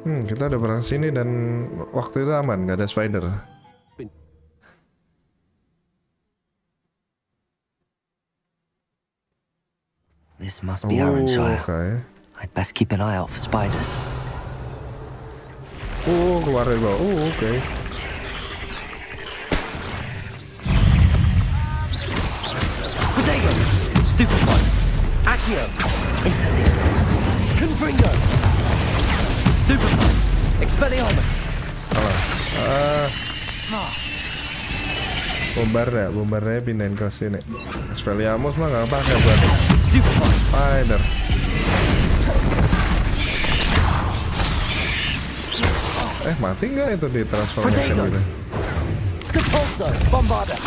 Kita udah pernah sini dan waktu itu aman, nggak ada spider. This must be Arranshire. Okay. I'd best keep an eye out for spiders. Keluar dari bawah. Oke. Protego! Stupefy! Accio! Incendio! Confringo! Stupefy! Expelliarmus! Bombarnya pindahin ke sini. Expelliarmus mah nggak pakai buat spider. Mati nggak itu di transformation gitu? Depulso! Bombarda!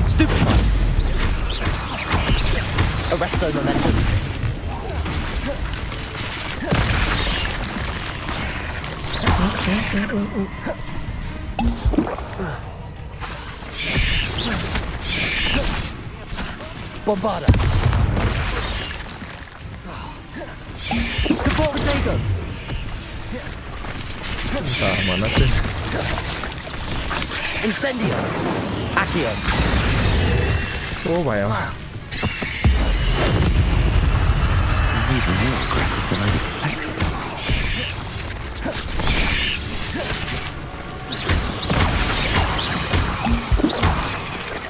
Stupefy! Arresto momentum! Bombarda! Protego! Entah mana sih? Incendio! Accio! Oh, bayang. Even more aggressive than I'd expected.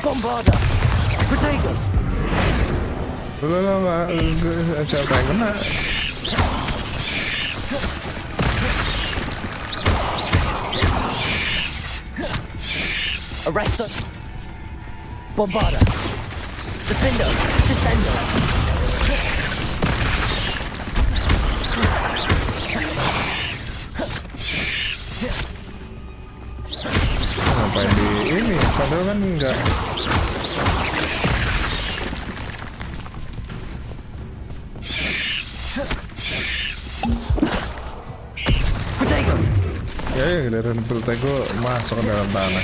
Bombarda! Protego! Lo nggak siapa yang kena? Arresto! Bombarda! Defendo! Descendo! Ngapain di ini? Padahal kan enggak. Protego! Ya, giliran Protego masuk ke dalam tanah.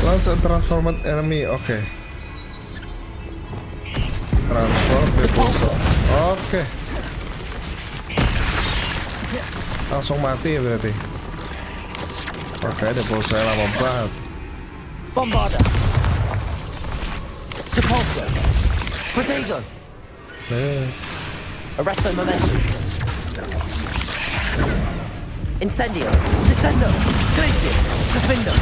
Launch a transformed enemy. Oke. Transform Depulso. Oke. Langsung mati ya berarti. Oke, Depulso lama banget. Bombarda! Depulso! Protego! Arresto momentum! Incendio! Descendo! Glacius! Defendo!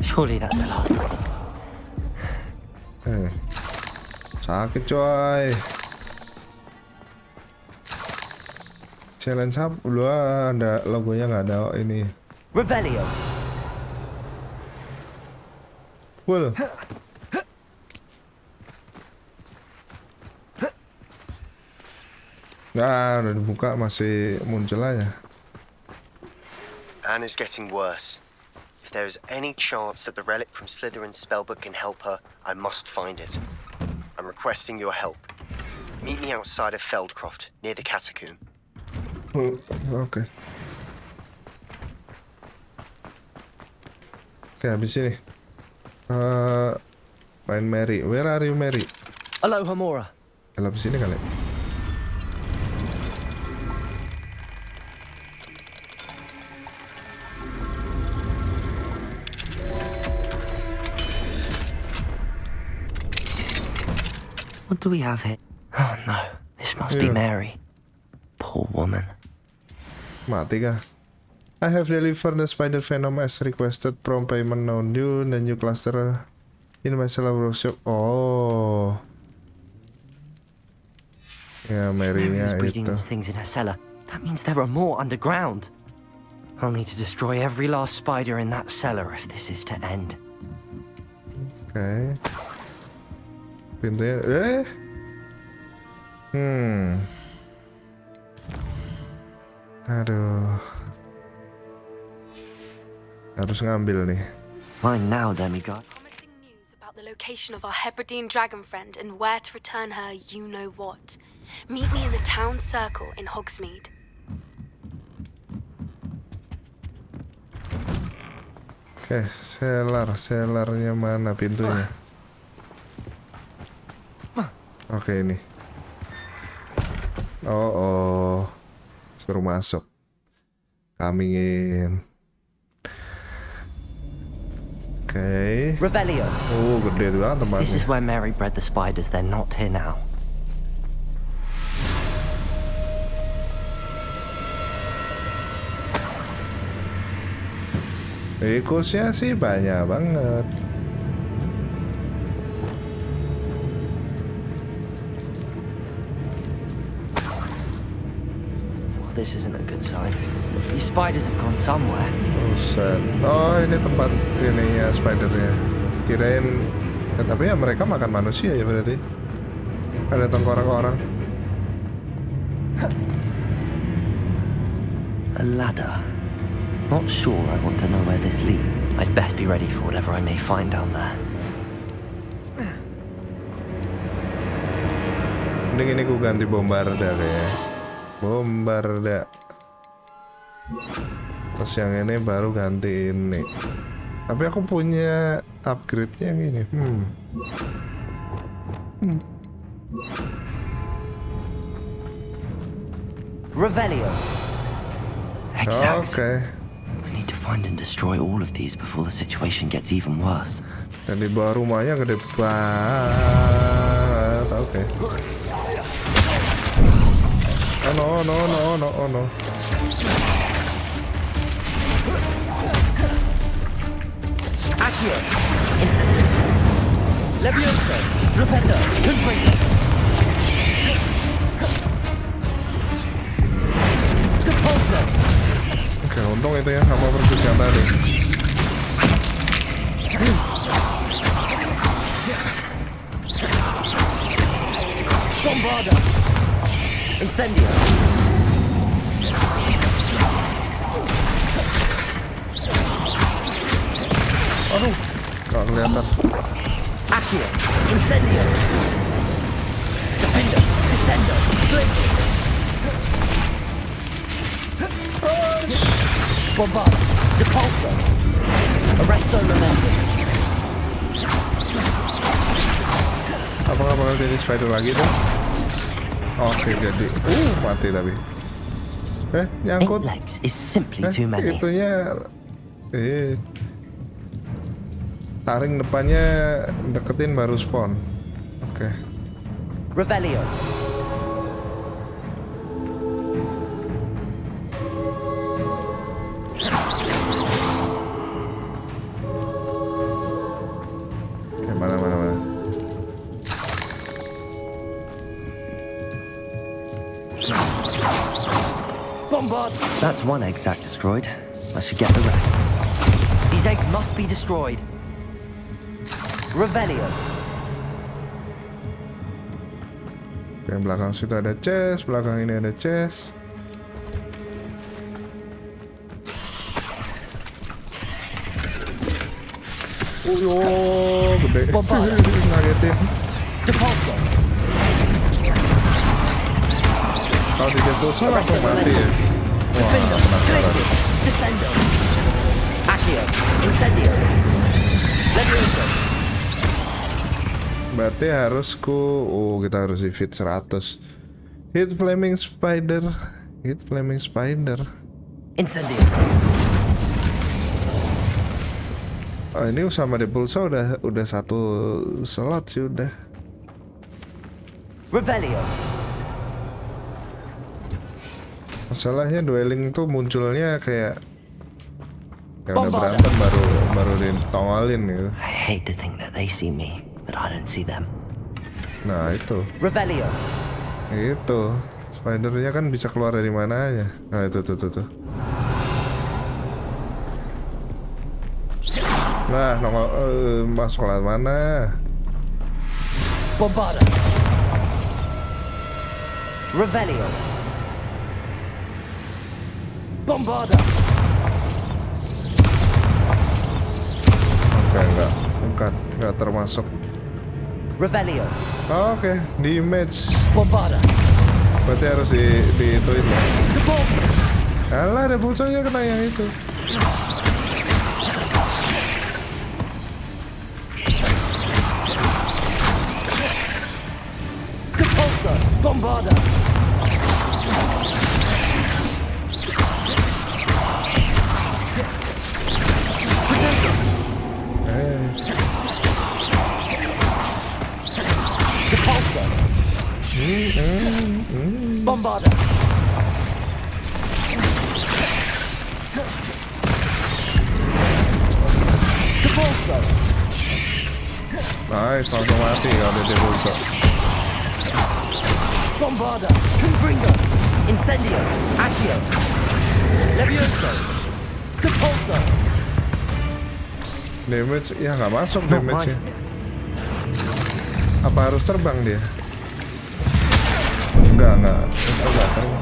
Surely that's the last of them. Sakit coy. Challenge up dulu ada logonya, nggak ada ini. Revelio! Full. Nah, udah dibuka masih muncul aja. Anne is getting worse. If there is any chance that the relic from Slytherin's spellbook can help her, I must find it. I'm requesting your help. Meet me outside of Feldcroft, near the catacomb. Oke. Oke, habis ini. Main Mary. Where are you, Mary? Aloha Mora. Habis ini kali. What do we have here? Oh no, this must be Mary. Poor woman. Mati kah? I have delivered the spider venom as requested. From payment known due. The new cluster in my cellar workshop. Oh. Ya, Mary-nya breeding itu. these things in her cellar. That means there are more underground. I'll need to destroy every last spider in that cellar if this is to end. Oke. Pintunya. Aduh. Harus ngambil nih. Mine now, demigod. Promising news about the location of our Hebridean dragon friend and where to return her you know what. Meet me in the town circle in Hogsmeade. Oke, cellarnya mana pintunya? Oke, ini. Oh, suruh masuk. Coming in. Oke. Revelio. Oh, gede banget tempatnya. This is where Mary bred the spiders. They're not here now. Tikusnya sih banyak banget. This isn't a good sign. These spiders have gone somewhere. Buset. Oh, ini tempat ininya spidernya. Kirain, tapi ya mereka makan manusia ya berarti. Ada tengkorak orang. A ladder. Not sure I want to know where this leads. I'd best be ready for whatever I may find down there. Mending ini ku ganti bombarda kayaknya. Bombarda. Terus yang ini baru ganti ini. Tapi aku punya upgrade-nya yang ini. Revelio. Exact. Okay. I need to find and destroy all of these before the situation gets even worse. Dan di bawah rumahnya gede banget. Oke. Oh no, no, no, no, oh no. Accio. Incendio. Levioso. Flipendo. Confringo. Depulso. Oke, untung itu ya sama persis yang tadi. Bombarda. Incendio. Aduh, gak kelihatan. Accio. Incendio. Defender. Descendo. Blizzard. Bombarda. Depulso. Arresto Momentum. Apakah bakal jadi spider lagi tuh? Oke, jadi mati tapi. Nyangkut. Legs is simply too many. Itunya taring depannya deketin baru spawn. Oke. Revelio. Mana. Bombard. That's one egg sac destroyed. I should get the rest. These eggs must be destroyed. Revelio. Yang belakang situ ada chest, belakang ini ada chest. Oh, gede. Ngagetin. Depulso. Kalau di depulso langsung mati ya. Wah, Glacius. Descendo. Accio. Incendio. Levioso. Berarti harus kita harus di fit 100. Hit flaming spider. Incendio. Oh, ini sama depulso udah satu slot sih udah. Revelio. Masalahnya dueling tuh munculnya kayak udah berantem baru ditongolin gitu. I hate to think that they see me, but I don't see them. Nah itu. Revelio. Itu. Spidernya kan bisa keluar dari mana aja. Nah itu tuh. Nah, nongol masuk lewat mana? Bombarda. Revelio. Bombarda. Oke, enggak termasuk. Revelio. Oke, di image. Bombarda. Berarti harus ituin ya. Alah, ada pulsanya kena yang itu. Bombarda. Depulso. Bombarda. Depulso. Nice, langsung mati kalau dia Depulso. Bombarda. Confringo. Incendio. Accio. Levioso. Depulso. Damage, ya nggak masuk damage-nya. Apa harus terbang dia? Enggak terbang.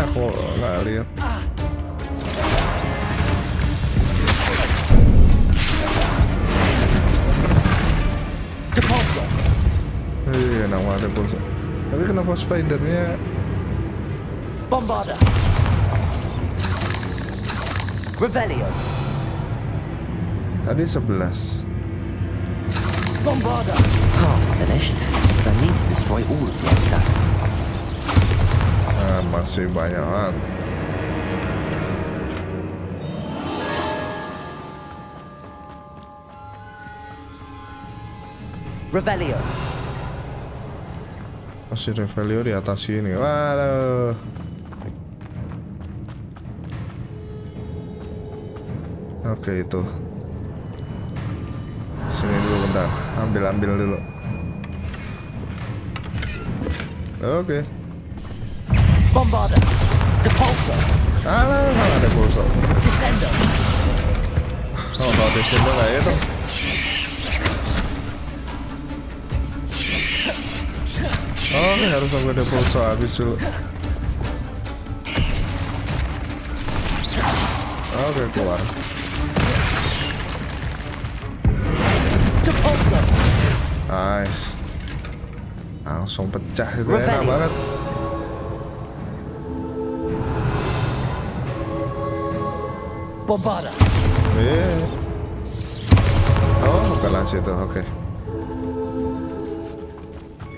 Aku nggak lihat. Depulso. Iya, nama Depulso. Tapi kenapa spidernya? Bombarda. Revelio. Tadi 11. Bombarda. Half finished, but I need to destroy all of the exacts. Masih banyak banget. Revelio. Masih Revelio di atas sini. Waduh. Oke, itu. Sini dulu bentar. Ambil dulu. Oke. Bombarda. Depulso. Alah, Depulso. Descendo. Kalau Descendo nggak ya dong. Oke, harus nunggu Depulso habis dulu. Oke, keluar. Depulso. Nice. Langsung pecah itu, enak banget. Bombarda. Oh, bukan lah situ. Oke.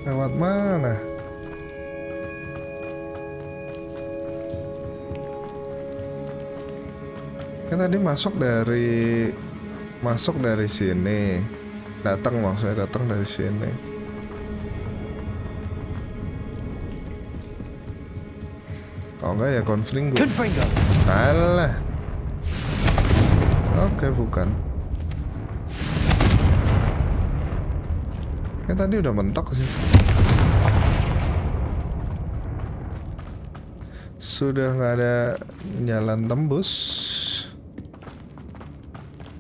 Lewat mana? Kan tadi masuk dari sini. Maksudnya datang dari sini. Kalau enggak ya Confringo. Alah. Oke, bukan. Kayak tadi udah mentok sih. Sudah nggak ada jalan tembus.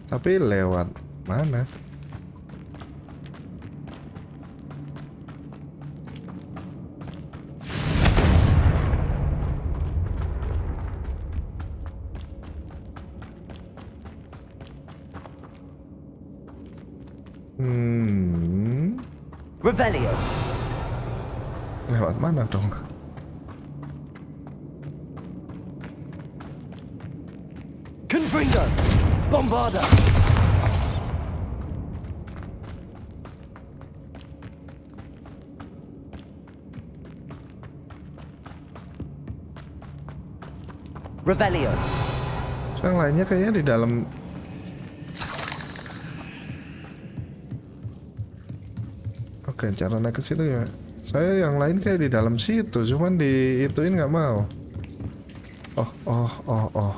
Tapi lewat mana? Revelio. Lewat mana dong? Confringo. Bombarda. Revelio. Yang lainnya kayaknya di dalam. Oke, cara naik ke situ ya. Saya yang lain kayak di dalam situ, cuman di ituin nggak mau. Oh.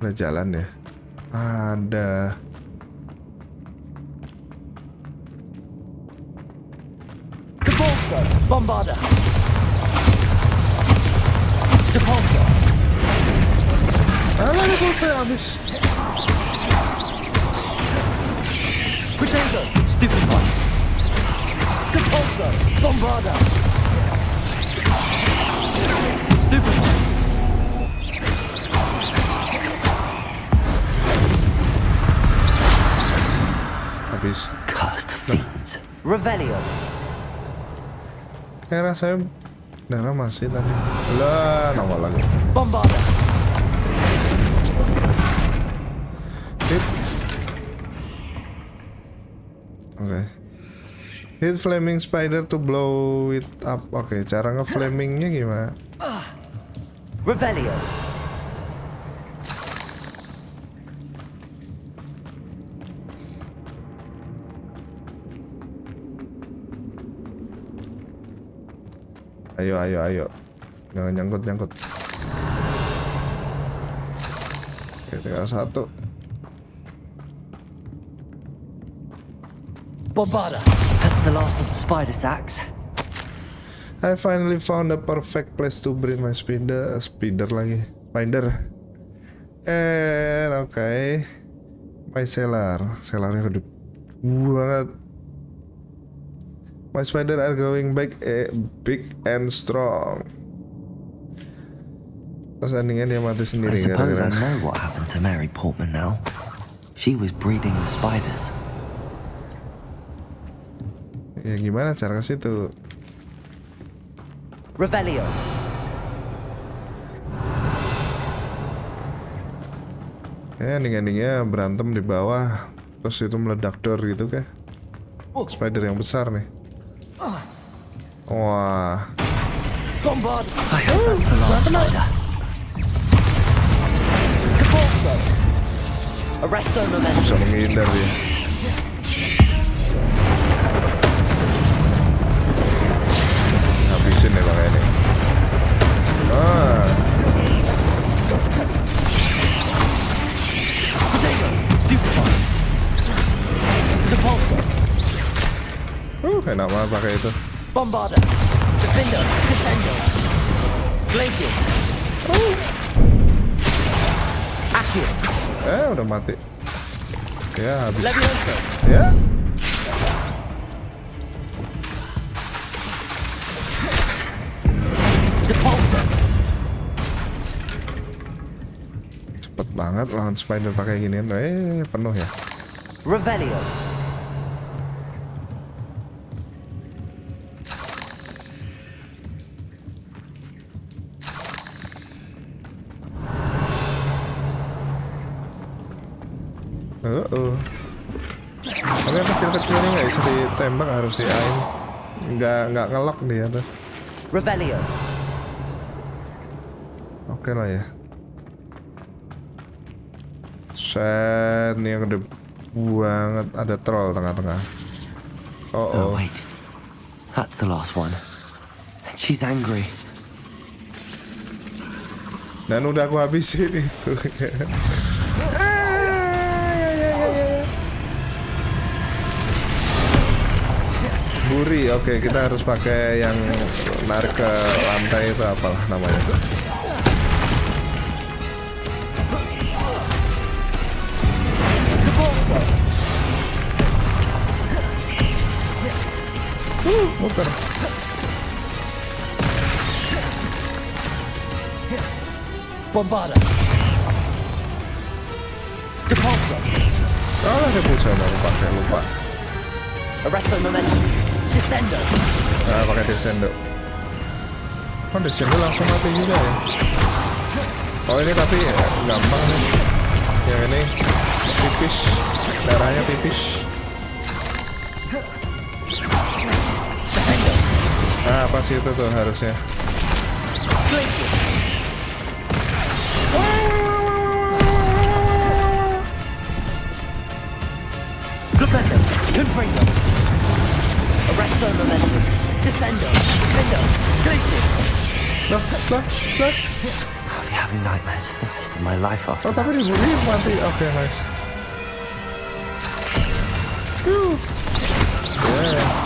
Ada jalan ya? Ada. Depulso. Bombarda. Depulso. Depulso habis. Potato. Stupid one. Depulso. Bombarda. Stupid one. Habis. Cursed fiends. Revelio. Kayak rasanya darah masih tadi. Lah, nongol lagi. Bombarda. Hit. Oke. Hit flaming spider to blow it up. Oke, cara nge-flamingnya gimana? Revelio. Ayo. Jangan nyangkut. tinggal satu. Bombarda. That's the last of the spider sacks. I finally found a perfect place to bring my spider lagi. Spider. And okay. My cellarnya gede banget. My spider are going back big and strong. Terus endingnya dia mati sendiri. I suppose I know what happened to Mary Portman now. She was breeding the spiders. Ya gimana cara ke situ? Revelio. Ending-endingnya berantem di bawah, terus itu meledak door gitu kan? Spider yang besar nih. Wah. Bombard. I hope that's the last spider. Capulso. Arresto momentum. Bisa menghindar dia. Habisin ya bang ini. Stupefy. Depulso. Enak banget pakai itu. Bombarda. Defender. Descendo. Glaciers. Accio. Udah mati. Ya habis. Levioso. Ya. Depulso. Cepet banget lawan spider pakai ginian. Penuh ya. Revelio. Tapi yang kecil-kecil ini nggak bisa ditembak, harus di aim. Nggak ngelok dia tuh. Revelio. Oke lah ya. Set nih yang gede banget, ada troll tengah-tengah. Oh wait, that's the last one. She's angry. Dan udah aku habisin itu. Buri, oke, kita harus pakai yang narik ke lantai itu, apalah namanya tuh. Muter. Bombarda. Depulso. Depulso yang aku pakai, lupa. Arresto momentum. Descendo. Pakai descendo. Descendo langsung mati juga ya. Ini tapi ya, gampang nih. Yang ini tipis, darahnya tipis. Pas itu tuh harusnya. Flipendo. Confringo. Arresto momentum. Descendo. Defendo. Glaciers. I'll be having nightmares for the rest of my life after that. Tapi dibully mati. Oke, nice.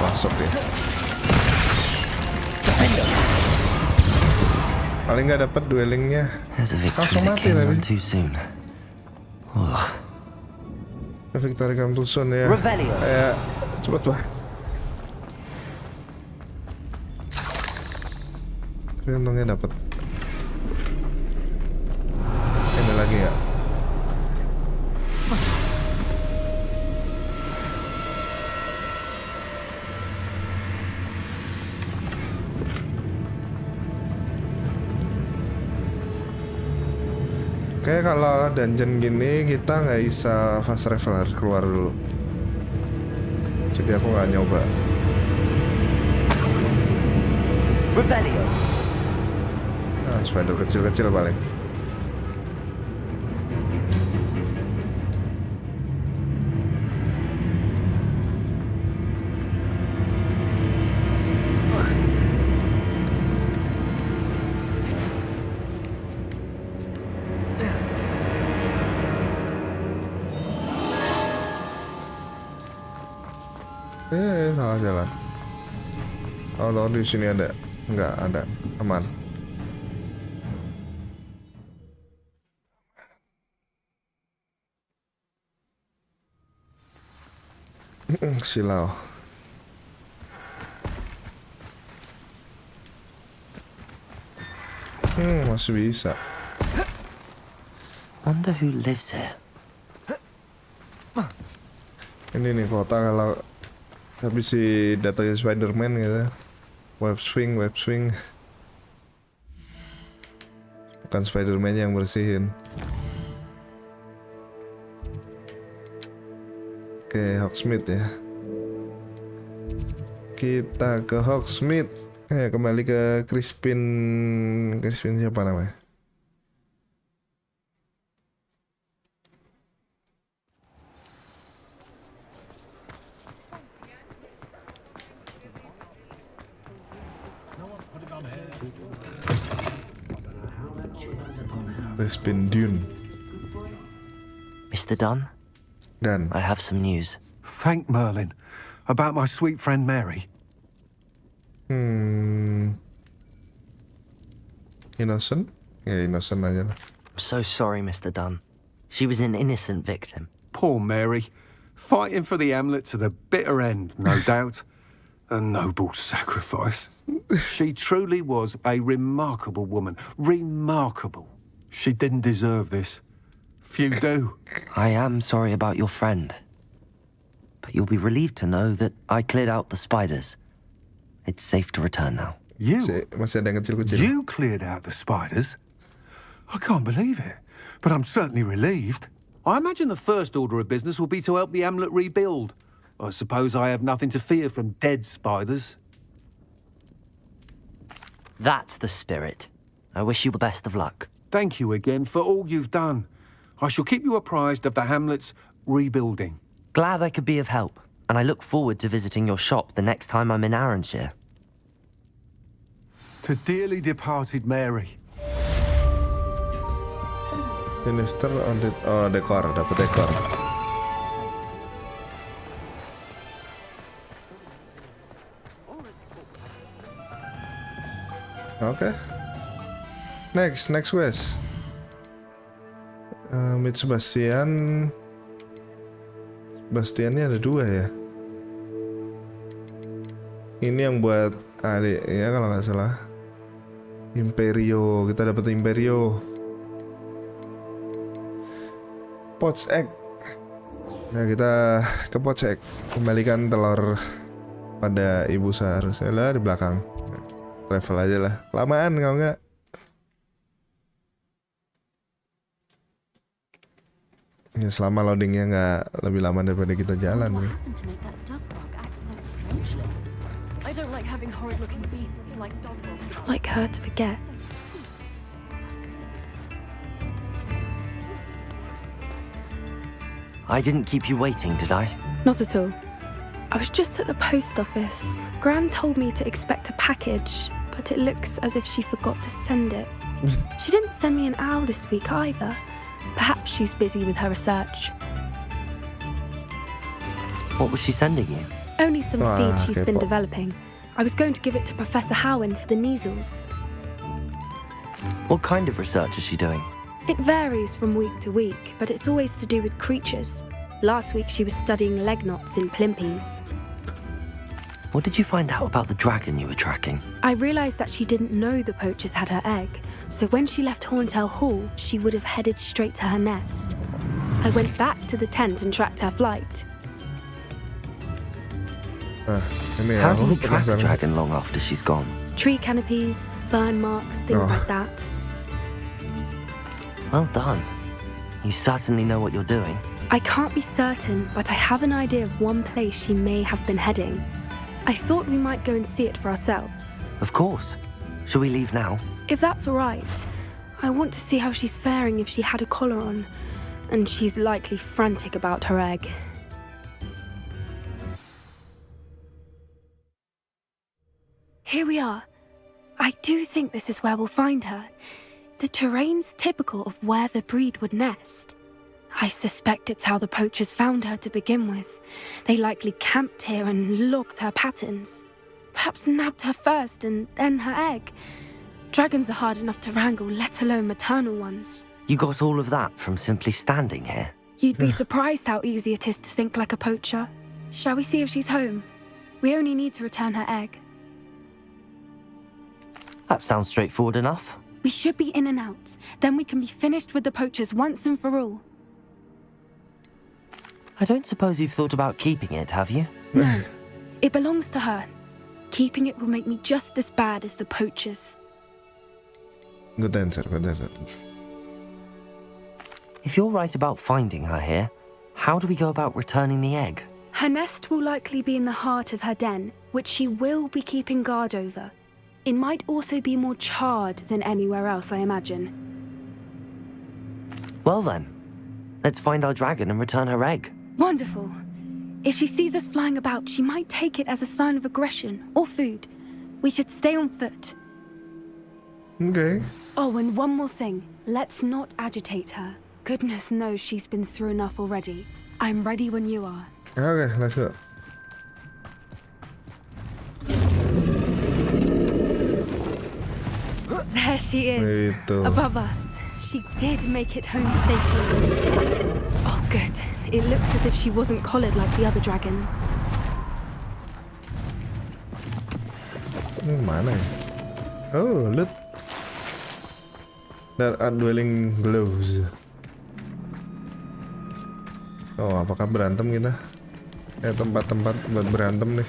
Masuk ya. Paling nggak dapat duelingnya. Langsung mati tapi. Victory come too soon ya. Kayak cepet lah. Tapi untungnya dapat. Ini lagi ya. Kayak kalau dungeon gini kita nggak bisa fast travel, harus keluar dulu. Jadi aku nggak nyoba. Revelio. Spider kecil-kecil paling. Salah jalan. Oh, di sini ada. Enggak ada. Aman. Silau. Masih bisa. Wonder who lives here. Ini nih kota kalau habis si datanya Spider-Man gitu. Web swing. Bukan Spider-Man yang bersihin. Oke, Hogsmeade ya. Kita ke Hogsmeade. Kembali ke Crispin siapa namanya? Crispin Dune. Mr. Dunn? Dan I have some news. Thank Merlin. About my sweet friend Mary. Innocent? Ya, innocent aja lah. I'm so sorry, Mr. Dunn. She was an innocent victim. Poor Mary. Fighting for the amulet to the bitter end, no doubt. A noble sacrifice. She truly was a remarkable woman. Remarkable. She didn't deserve this. Few do. I am sorry about your friend. But you'll be relieved to know that I cleared out the spiders. It's safe to return now. Masih ada yang kecil-kecil. You cleared out the spiders? I can't believe it. But I'm certainly relieved. I imagine the first order of business will be to help the amulet rebuild. I suppose I have nothing to fear from dead spiders. That's the spirit. I wish you the best of luck. Thank you again for all you've done. I shall keep you apprised of the hamlet's rebuilding. Glad I could be of help, and I look forward to visiting your shop the next time I'm in Arranshire. To dearly departed Mary. Sinister on the... Oh, dekor. Dapat dekor. Oke. Next quest. Meet Sebastian. Sebastiannya ada 2 ya. Ini yang buat adik ya kalau nggak salah. Imperio, kita dapat Imperio. PaSXPascal. Nah, kita ke PaSXPascal. Kembalikan telur pada ibu seharusnya lah di belakang. Travel aja lah. Lamaan kalau nggak. Ya selama loadingnya nggak lebih lama daripada kita jalan ya. It's not like her to forget. I didn't keep you waiting, did I? Not at all. I was just at the post office. Gran told me to expect a package, but it looks as if she forgot to send it. She didn't send me an owl this week either. Perhaps she's busy with her research. What was she sending you? Only some feed she's been developing. I was going to give it to Professor Howen for the measles. What kind of research is she doing? It varies from week to week, but it's always to do with creatures. Last week she was studying leg knots in plimpies. What did you find out about the dragon you were tracking? I realised that she didn't know the poachers had her egg, so when she left Horntail Hall, she would have headed straight to her nest. I went back to the tent and tracked her flight. How do you track a dragon long after she's gone? Tree canopies, burn marks, things like that. Well done. You certainly know what you're doing. I can't be certain, but I have an idea of one place she may have been heading. I thought we might go and see it for ourselves. Of course. Shall we leave now? If that's all right. I want to see how she's faring if she had a collar on. And she's likely frantic about her egg. Here we are. I do think this is where we'll find her. The terrain's typical of where the breed would nest. I suspect it's how the poachers found her to begin with. They likely camped here and logged her patterns. Perhaps nabbed her first and then her egg. Dragons are hard enough to wrangle, let alone maternal ones. You got all of that from simply standing here? You'd be surprised how easy it is to think like a poacher. Shall we see if she's home? We only need to return her egg. That sounds straightforward enough. We should be in and out. Then we can be finished with the poachers once and for all. I don't suppose you've thought about keeping it, have you? No. It belongs to her. Keeping it will make me just as bad as the poachers. Good answer, good answer. If you're right about finding her here, how do we go about returning the egg? Her nest will likely be in the heart of her den, which she will be keeping guard over. It might also be more charred than anywhere else, I imagine. Well then, let's find our dragon and return her egg. Wonderful. If she sees us flying about, she might take it as a sign of aggression or food. We should stay on foot. Okay. Oh, and one more thing. Let's not agitate her. Goodness knows she's been through enough already. I'm ready when you are. Okay, let's go. There she is, above us. She did make it home safely. Oh, good. It looks as if she wasn't collared like the other dragons. Mana ya? Oh, look. There are dwelling gloves. Oh, apakah berantem kita? Tempat-tempat buat berantem nih.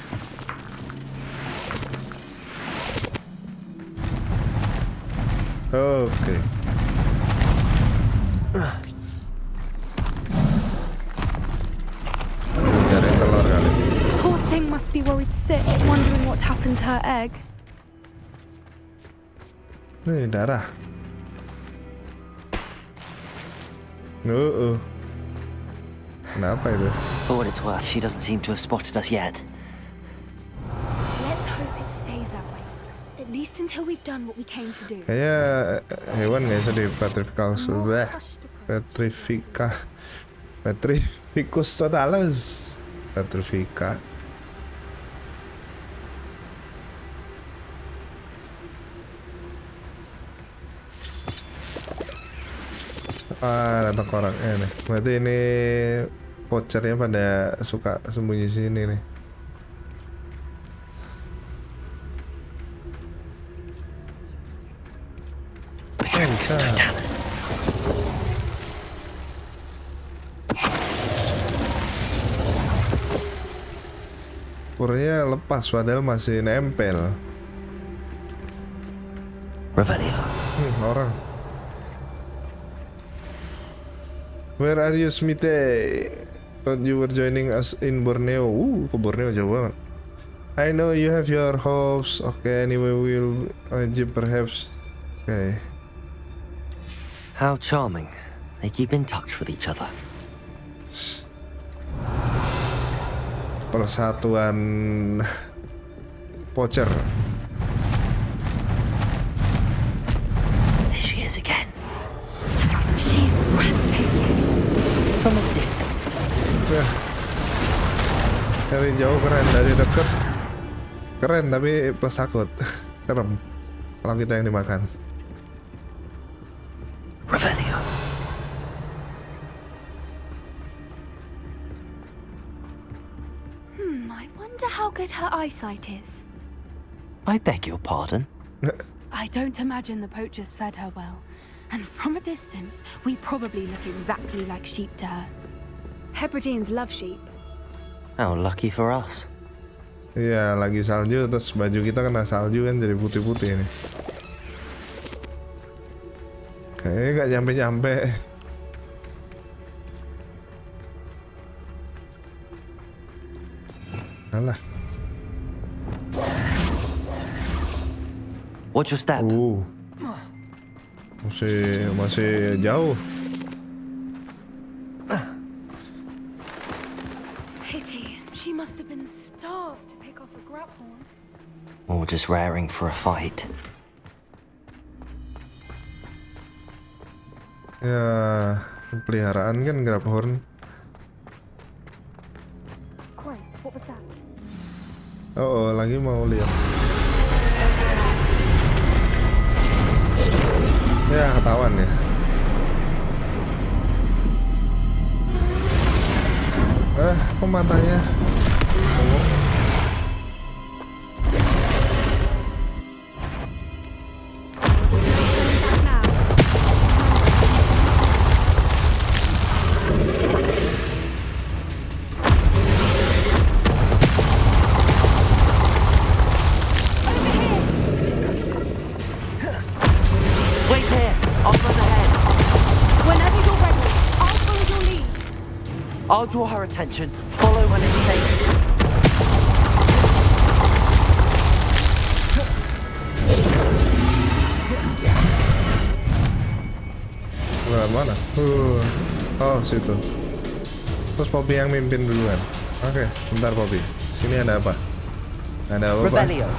Oke. Cari telur kali. Poor thing must be worried sick, wondering what happened to her egg. Nih, darah. Kenapa itu? For what it's worth, she doesn't seem to have spotted us yet. Let's hope it stays that way. At least until we've done what we came to do. Kayaknya hewan nggak bisa di Petrificus totalus. Petrifika. Datang orangnya nih. Berarti ini poachernya pada suka sembunyi sini nih. Bisa. Purnya lepas padahal masih nempel. Revelio. Orang. Where are you, Smithy? Thought you were joining us in Borneo. Ke Borneo jauh banget. I know you have your hopes. Okay, anyway, we'll Egypt perhaps. Okay. How charming. They keep in touch with each other. Persatuan poacher. There she is again. She's breathtaking. From a distance. Dari jauh keren, dari dekat keren tapi plus takut. Serem kalau kita yang dimakan. Revelio. I wonder how good her eyesight is. I beg your pardon? I don't imagine the poachers fed her well. And from a distance, we probably look exactly like sheep to her. Hebrideans love sheep. How lucky for us. Iya, lagi salju terus baju kita kena salju kan jadi putih-putih ini. Kayaknya nggak nyampe-nyampe. Alah. Watch your step. Masih jauh. Pity. She must have been starved to pick off a grapple. Or just raring for a fight. Ya, Peliharaan kan Grabhorn. Oh, lagi mau lihat. Ya, ketahuan ya. Kok matanya? Wait here. I'll run ahead. Whenever you're ready, I'll follow your lead. I'll draw her attention. Follow when it's safe. Lewat mana? Oh, situ. Terus Poppy yang mimpin duluan. Oke, bentar Poppy. Sini ada apa? Ada apa-apa? Revelio.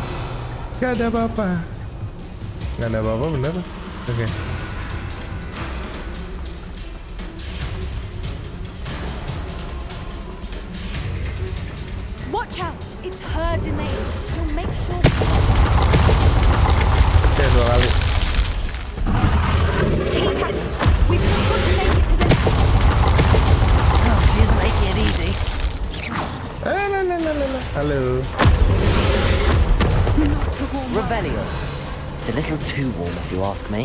Gak ada apa-apa. Gak ada apa-apa, bener? Oke. Watch out! It's her domain. She'll make sure. Oke, 2 kali. Keep at it. We've just got to make it to the nest. Oh, she isn't making it easy. Halo. Revelio. It's a little too warm if you ask me.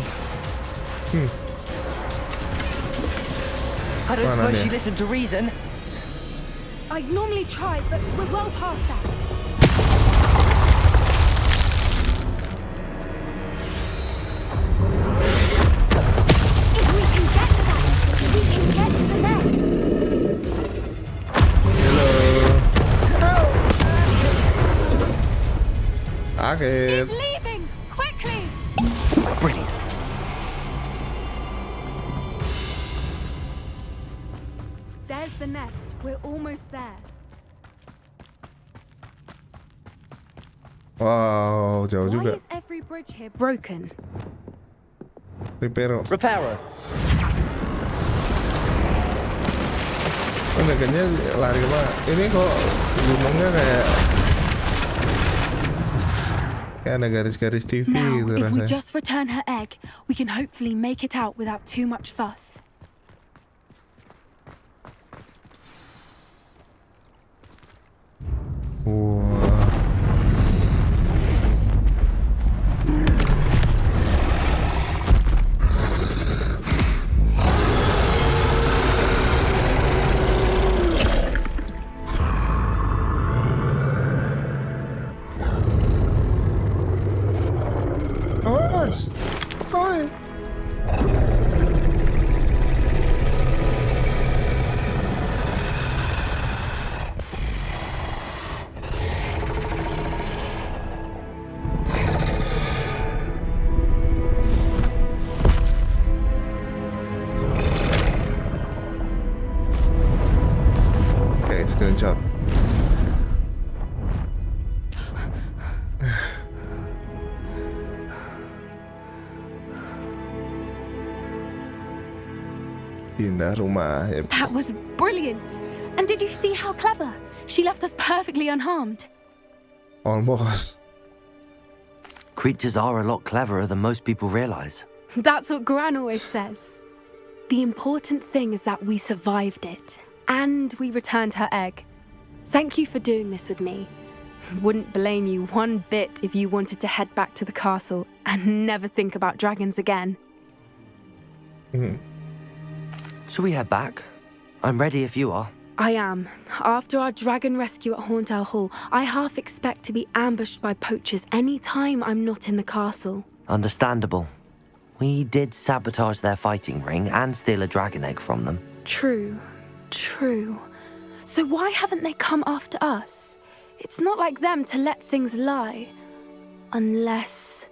I don't suppose she listened to reason. I'd normally try, but we're well past that. If we can get to that, we can get to the nest. Kaget. She's leaving! Quickly! Brilliant. There's the nest. We're almost there. Wow, jauh Why juga. is every bridge here broken? Reparo. Oh, Naganya lari kemana? Ini kok gunungnya kayak ada garis-garis TV Now, gitu if we rasanya. just return her egg, we can hopefully make it out without too much fuss. Wah. Awas. Oi. Okay, screenshot. Pindah rumah. That was brilliant! And did you see how clever? She left us perfectly unharmed. Almost. Creatures are a lot cleverer than most people realize. That's what Gran always says. The important thing is that we survived it, and we returned her egg. Thank you for doing this with me. Wouldn't blame you one bit if you wanted to head back to the castle and never think about dragons again. Shall we head back? I'm ready if you are. I am. After our dragon rescue at Hauntow Hall, I half expect to be ambushed by poachers any time I'm not in the castle. Understandable. We did sabotage their fighting ring and steal a dragon egg from them. True. So why haven't they come after us? It's not like them to let things lie. Unless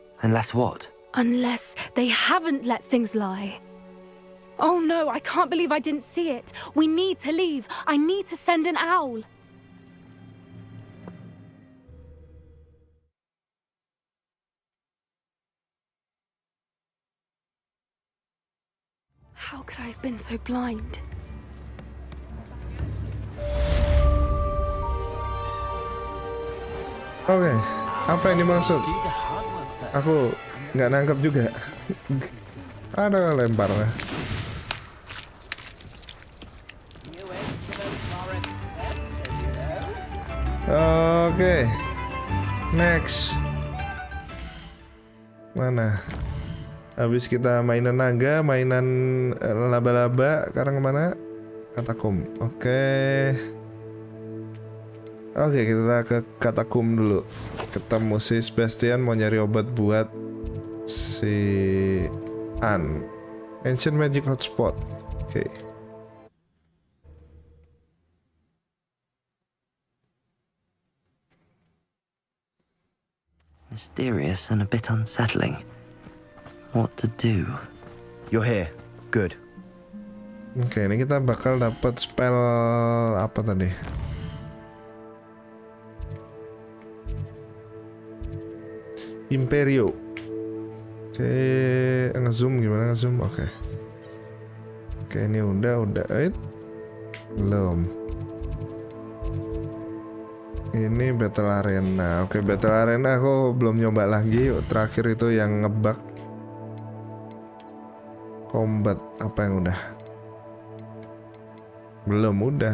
what? Unless they haven't let things lie. Oh no, I can't believe I didn't see it. We need to leave. I need to send an owl. How could I I've been so blind. Oke, apa yang dimaksud? Aku nggak nangkep juga. Ada lempar lah. Oke, next. Mana? Habis kita mainan naga, mainan laba-laba. Sekarang kemana? Katakum. Oke, kita ke katakum dulu. Ketemu si Sebastian mau nyari obat buat si Anne. Ancient Magic Hotspot. Oke. Mysterious and a bit unsettling. What to do? You're here. Good. Oke, ini kita bakal dapat spell apa tadi? Imperio. Oke, ngezoom gimana ngezoom? Oke, ini udah. Belum. Ini battle arena. Oke, battle arena aku belum nyoba lagi. Terakhir itu yang ngebug. Combat apa yang udah? Belum udah.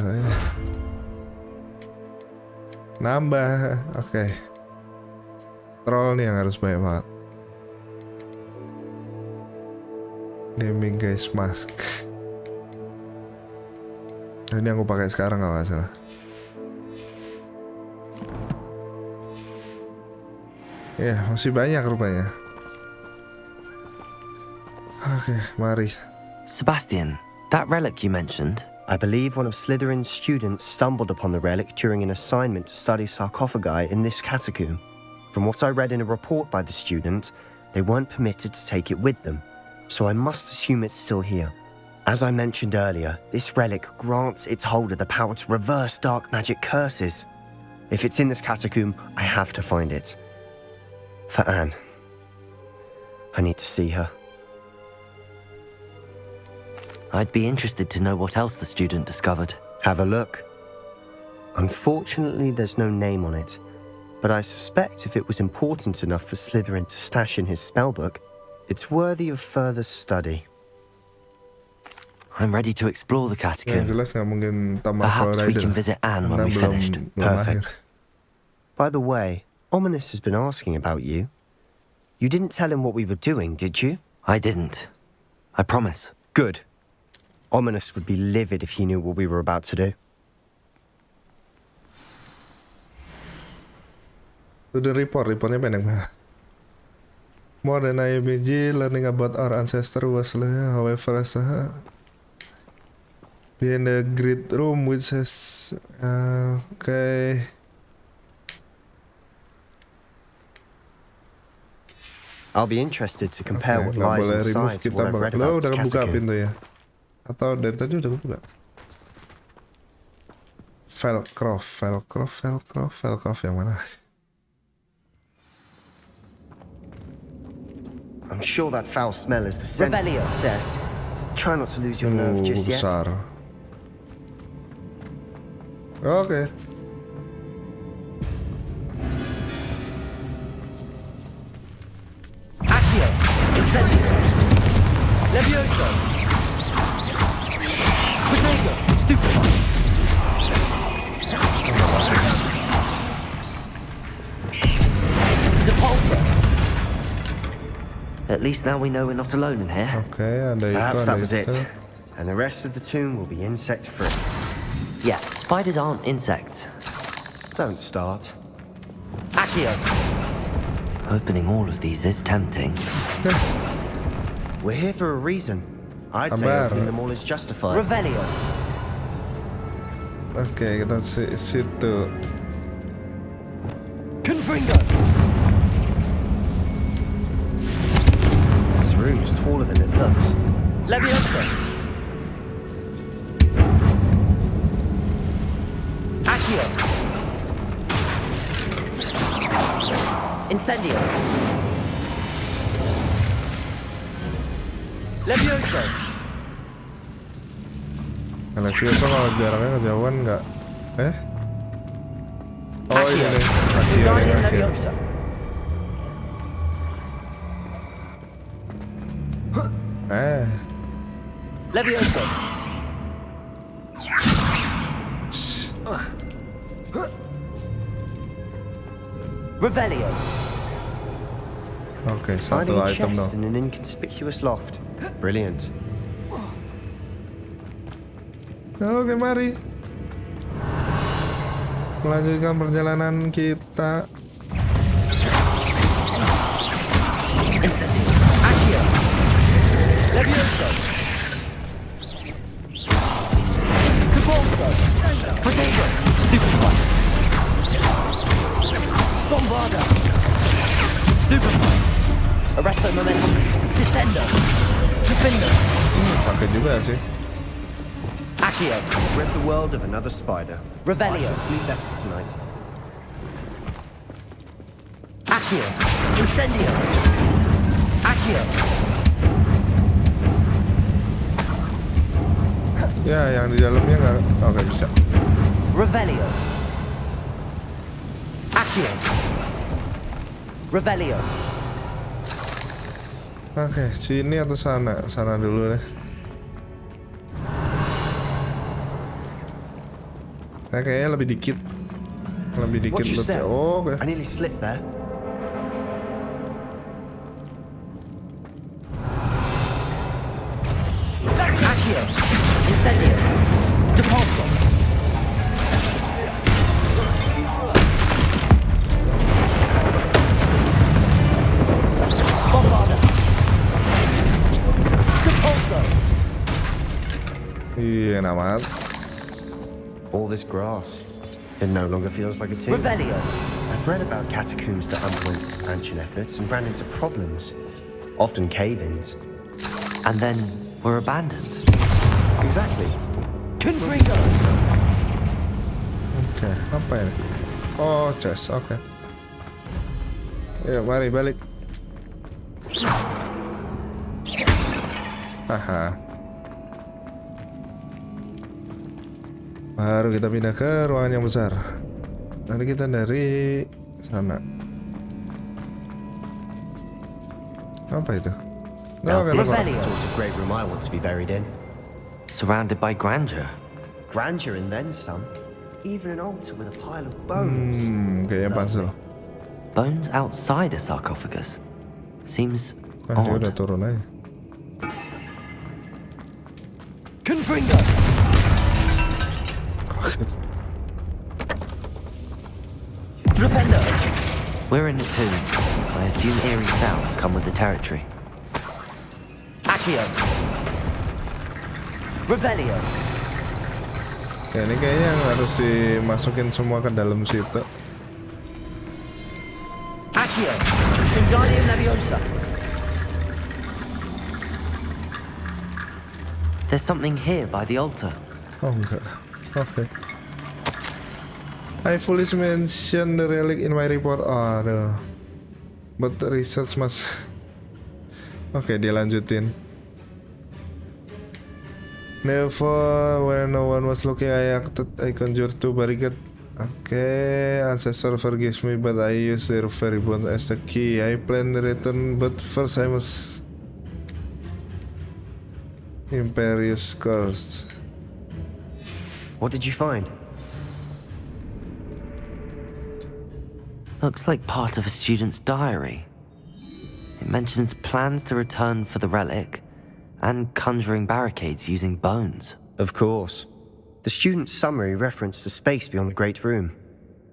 Nambah. Oke. Troll nih yang harus banyak banget. Demi guys mask. Ini yang aku pakai sekarang kalau nggak salah. Ya, masih banyak rupanya. Oke, mari. Sebastian, that relic you mentioned. I believe one of Slytherin's students stumbled upon the relic during an assignment to study sarcophagi in this catacomb. From what I read in a report by the student, they weren't permitted to take it with them, so I must assume it's still here. As I mentioned earlier, this relic grants its holder the power to reverse dark magic curses. If it's in this catacomb, I have to find it. For Anne. I need to see her. I'd be interested to know what else the student discovered. Have a look. Unfortunately, there's no name on it, but I suspect if it was important enough for Slytherin to stash in his spellbook, it's worthy of further study. I'm ready to explore the catacomb. Perhaps we can visit Anne when we finished. Perfect. By the way, Ominous has been asking about you. You didn't tell him what we were doing, did you? I didn't. I promise. Good. Ominous would be livid if he knew what we were about to do. Udah reportnya pendek banget. More than IBG, learning about our ancestor was however be in the great room which says okay. I'll be interested to compare what lies inside to what I've read about this kebuka catacomb. pintu ya? Atau dari tadi udah kebuka? Velcroft yang mana? I'm sure that foul smell is the scent of success. Try not to lose your nerve just yet. Besar. Oke. Accio, incendio, levioso, potato, stupefy. Depulsor. At least now we know we're not alone in here. Okay, ada itu. Perhaps that was it. And the rest of the tomb will be insect-free. Yeah, spiders aren't insects. Don't start. Accio. Opening all of these is tempting. We're here for a reason. I'd say opening them all is justified. Revelio. Oke, kita situ. Confringo. This room is taller than it looks. Leviosa. Accio. Incendio. Levioso. Leviosa kalau jaraknya kejauhan nggak? Oh ini nih, akhir. Leviosa. Revelio. Oke, satu Finding a item chest dong. in an inconspicuous loft. Brilliant. Oke, mari melanjutkan perjalanan kita. Incendio. Accio. Levioso. Debolso. Potato. Stupefy. Bombarda. Stupefy. Arresto momentum. Descendo. Defender. Sakit juga sih. Accio. Rid the world of another spider. Revelio. I shall sleep better tonight. Accio. Incendio. Accio. Ya, yang di dalamnya nggak bisa. Revelio. Accio. Revelio. Oke, sini atau sana? Sana dulu deh. Kayaknya lebih dikit lootnya. Oh, oke. I nearly slipped there. Accio. Incendio. Depulso. Bombarda. Depulso. Iya, amat. All this grass. It no longer feels like a tomb. Revelio. I've read about catacombs that underwent expansion efforts and ran into problems. Often cave-ins. And then were abandoned. Exactly. Confringo. Oke, apa ini? Oh, chest, oke. Ya, mari balik. Haha. Baru kita pindah ke ruangan yang besar. Tadi kita dari sana. Apa itu? Now, Oh, this kata is the sort of great room I want to be buried in. Surrounded by grandeur. Grandeur and then some. Even an altar with a pile of bones. Kayaknya puzzle. Bones outside a sarcophagus. Seems Dia odd. udah turun aja. Confringo. Flipendo. We're in a tomb. I assume eerie sounds come with the territory. Accio. Revelio. Ya, ini kayaknya harus dimasukin semua ke dalam situ. Accio. Wingardium Leviosa. There's something here by the altar. Oh, enggak. Oke. I fully mention the relic in my report. Aduh. But the research must... Oke, dia lanjutin. Never, when no one was looking, I acted. I conjured two barricade. Okay, ancestor forgives me, but I use their very bone as the key. I plan the return, but first I must... Imperious Curse. What did you find? Looks like part of a student's diary. It mentions plans to return for the relic and conjuring barricades using bones. Of course. The student's summary referenced a space beyond the Great Room,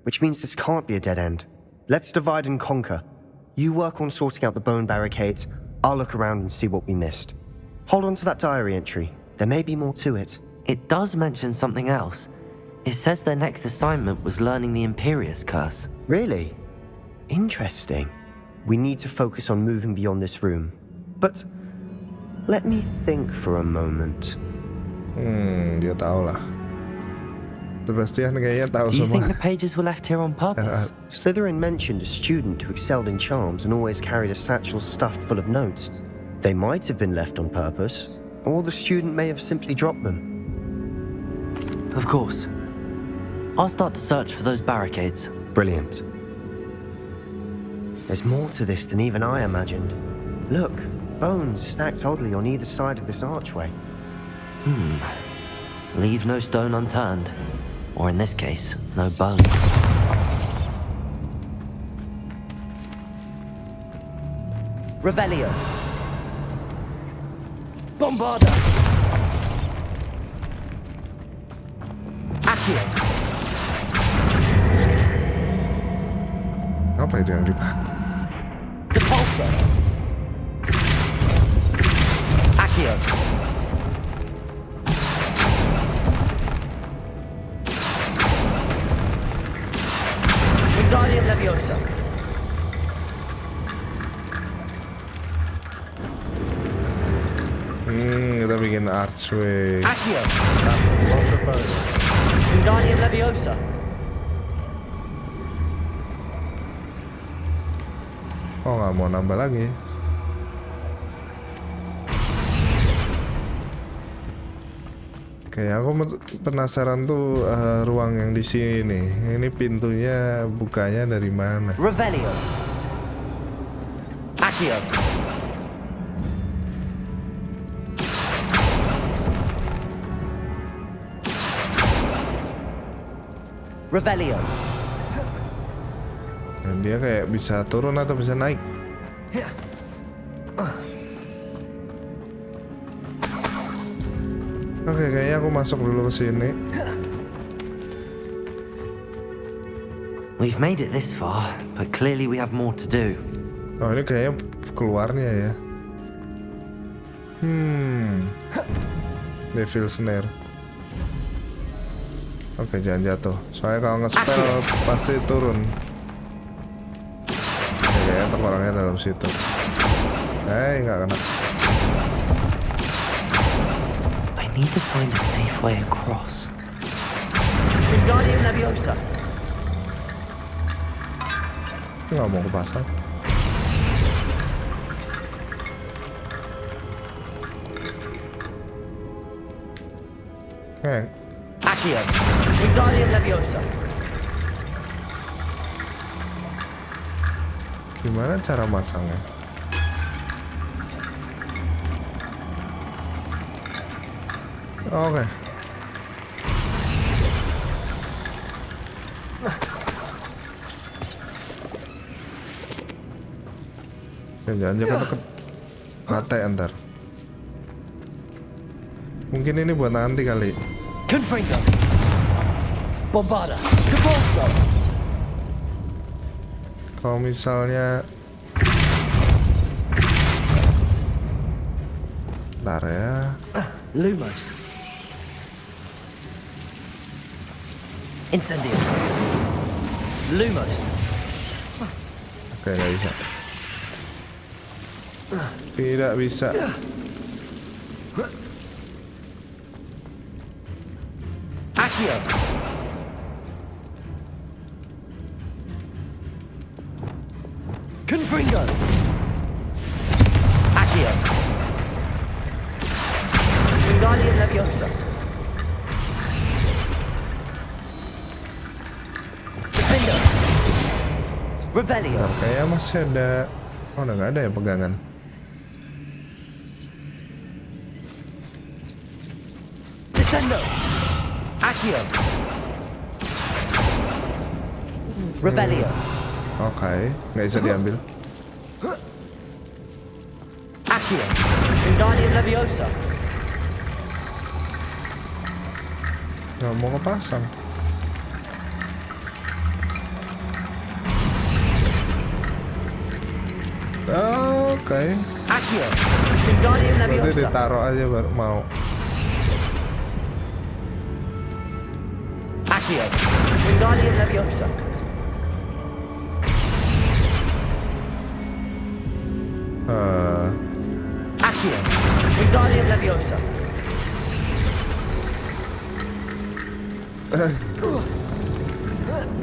which means this can't be a dead end. Let's divide and conquer. You work on sorting out the bone barricades, I'll look around and see what we missed. Hold on to that diary entry. There may be more to it. It does mention something else. It says their next assignment was learning the Imperious Curse. Really? Interesting. We need to focus on moving beyond this room. But let me think for a moment. Dia tahu lah. Sebastian kayaknya tahu Do you think semua. the pages were left here on purpose? Slytherin mentioned a student who excelled in charms and always carried a satchel stuffed full of notes. They might have been left on purpose, or the student may have simply dropped them. Of course. I'll start to search for those barricades. Brilliant. There's more to this than even I imagined. Look, bones stacked oddly on either side of this archway. Leave no stone unturned. Or in this case, no bone. Revelio. Bombarda. Accio. Apa itu yang dipakai? Depulso. Accio. Wingardium Leviosa. Kita bikin archway. Accio. That's a lot of bonus. Wingardium Leviosa. Oh, nggak mau nambah lagi. Oke, aku penasaran tuh ruang yang di sini. Ini pintunya bukanya dari mana? Revelio. Accio. Revelio. Dan dia kayak bisa turun atau bisa naik. Oke, kayaknya aku masuk dulu ke sini. We've made it this far, but clearly we have more to do. Oh, ini kayaknya keluarnya ya. Devil Snare. Oke, jangan jatuh. Soalnya kalau nge-spell pasti turun. Oke, kayaknya terorangnya dalam situ. Nggak kena. I need to find a safe way across. Wingardium Leviosa. Nggak mau kepasang. Accio. Wingardium Leviosa. Gimana cara masangnya? Oke. Jangan deket mata ntar. Mungkin ini buat nanti kali. Confringo. Bombarda. Depulso. Kalau misalnya ntar ya. Lumos. Incendio. Lumos. Oke, nggak bisa. Tidak bisa. Accio. Confringo. Accio. Wingardium Leviosa. Defender. Revelio. Bentar, kayaknya masih ada. Oh, udah nggak ada ya pegangan. Descendo. Accio. Revelio. Oke, nggak bisa diambil. Accio. Wingardium Leviosa. Nggak mau kepasang. Oke. Accio. Wingardium Berarti Leviosa. ditaruh aja baru mau. Accio. Wingardium Leviosa. Accio. Wingardium Leviosa.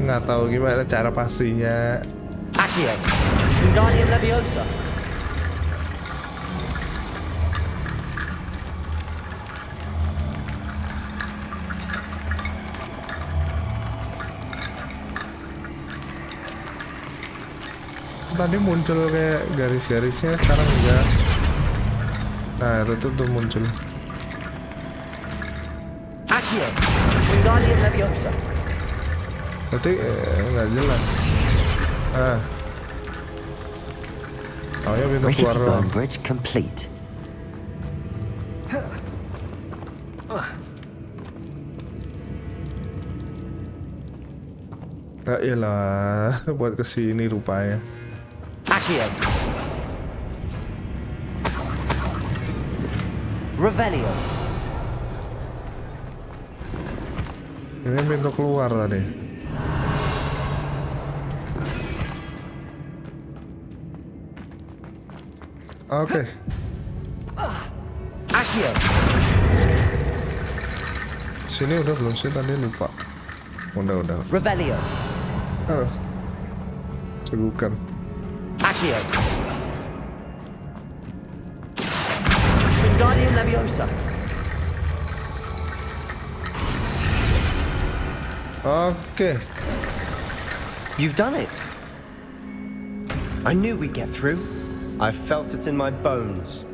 Nggak tahu gimana cara pastinya. Accio. Wingardium Leviosa. tadi muncul kayak garis-garisnya, sekarang enggak. Nah, itu tuh muncul. Accio, Wingardium Leviosa. Berarti nggak jelas. Oh ya, pintu keluar doang. Bridge complete. Nah, iyalah, buat kesini rupanya. Accio. Revelio. Ini pintu keluar tadi. Oke. Accio. Sini udah belum sih, tadi lupa. Udah. Revelio. Aduh. Cegukan. Accio. Wingardium Leviosa. Oke. You've done it. I knew we'd get through. I felt it in my bones.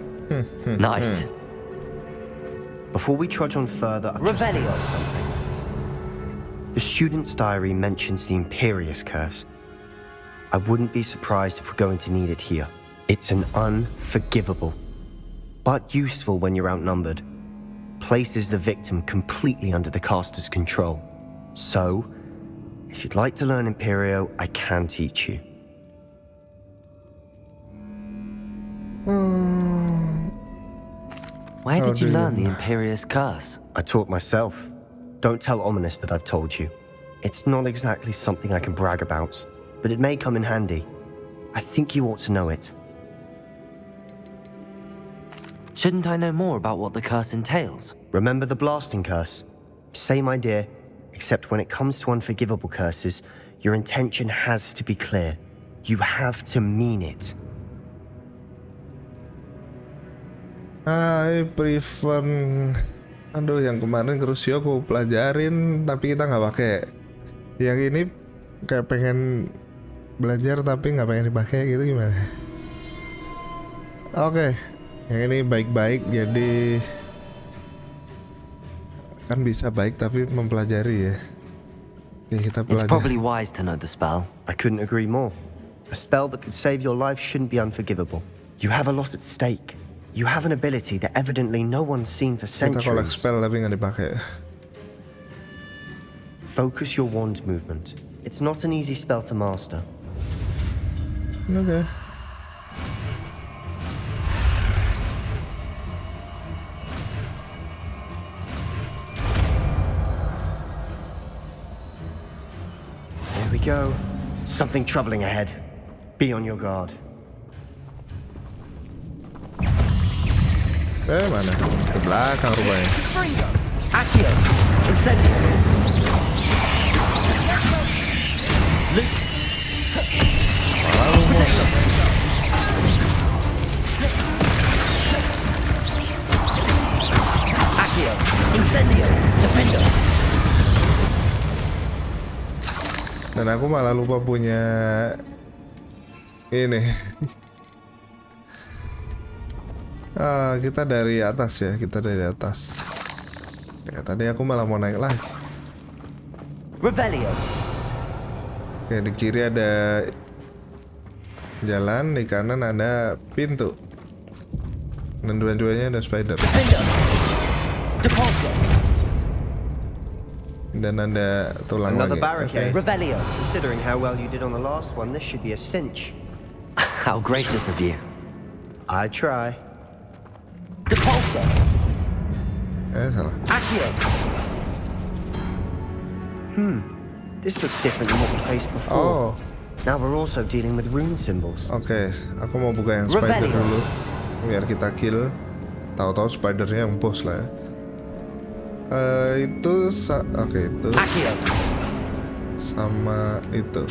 Nice. Before we trudge on further, I've just realized something. The student's diary mentions the Imperious Curse. I wouldn't be surprised if we're going to need it here. It's an unforgivable, but useful when you're outnumbered. Places the victim completely under the caster's control. So, if you'd like to learn Imperio, I can teach you. Where did you learn the Imperious Curse? I taught myself. Don't tell Ominous that I've told you. It's not exactly something I can brag about, but it may come in handy. I think you ought to know it. Shouldn't I know more about what the curse entails? Remember the blasting curse? Same idea, except when it comes to unforgivable curses, your intention has to be clear. You have to mean it. I prefer. Aduh, yang kemarin Crucio aku pelajarin tapi kita nggak pakai. Yang ini kayak pengen belajar tapi nggak pengen dipakai gitu, gimana? Oke, yang ini baik-baik, jadi kan bisa baik tapi mempelajari ya. Oke, kita It's pelajari. probably wise to know the spell. I couldn't agree more. A spell that could save your life shouldn't be unforgivable. You have a lot at stake. You have an ability that evidently no one's seen for Kita centuries. collect spell tapi nggak dipakai. Focus your wand movement. It's not an easy spell to master. Oke. There we go. Something troubling ahead. Be on your guard. Mana? Ke belakang rupanya. Accio. Incendio. Accio. Incendio. Defender. Dan aku malah lupa punya ini. Kita dari atas ya, kita dari atas. Ya, tadi aku malah mau naik lagi. Revelio. Oke, di kiri ada jalan, di kanan ada pintu. Dan dua-duanya ada spider. Dan ada tulang Another lagi. barricade. Okay. Revelio. Considering how well you did on the last one, this should be a cinch. How gracious of you. I try. Depulsor. Salah. Accio. This looks different than what we faced before. Now we're also dealing with rune symbols. Oke, aku mau buka yang spider dulu biar kita kill. Tahu-tahu spidernya yang boss lah ya. Itu oke, itu sama itu.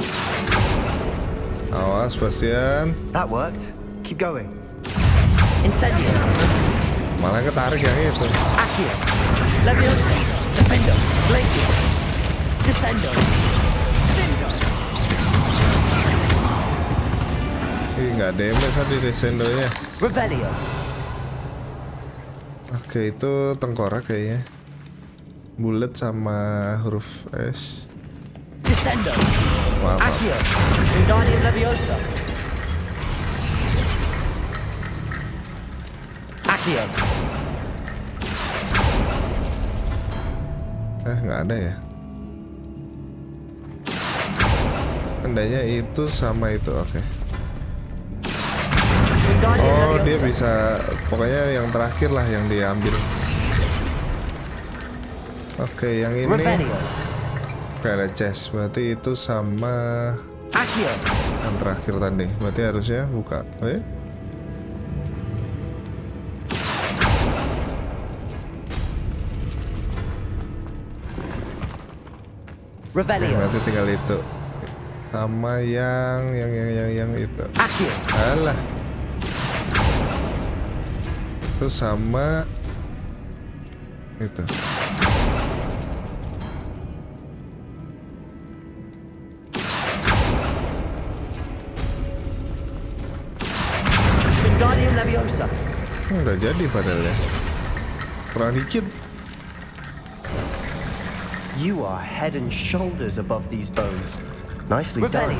Awas, Bastian. That worked. Keep going. Incendio. Malah ketarik yang itu. Accio. Leviosa. Defender. Glacius. Descendo. Bingo. nggak damage tadi descendonya. Revelio. Oke, itu tengkorak kayaknya. Bullet sama huruf S. Descendo. Wow. Accio. Wingardium Leviosa. Accio. Nggak ada ya. Tandanya itu sama itu, oke. Oh, dia bisa, pokoknya yang terakhir lah yang diambil. Oke, yang ini kayak ada chest, berarti itu sama yang terakhir tadi. Berarti harusnya buka. Oh ya? Revelio. Berarti tinggal itu. Sama yang itu. Alah. Itu sama itu. Wingardium Leviosa. Udah jadi padahal ya. Kurang dikit. You are head and shoulders above these bones. Nicely done.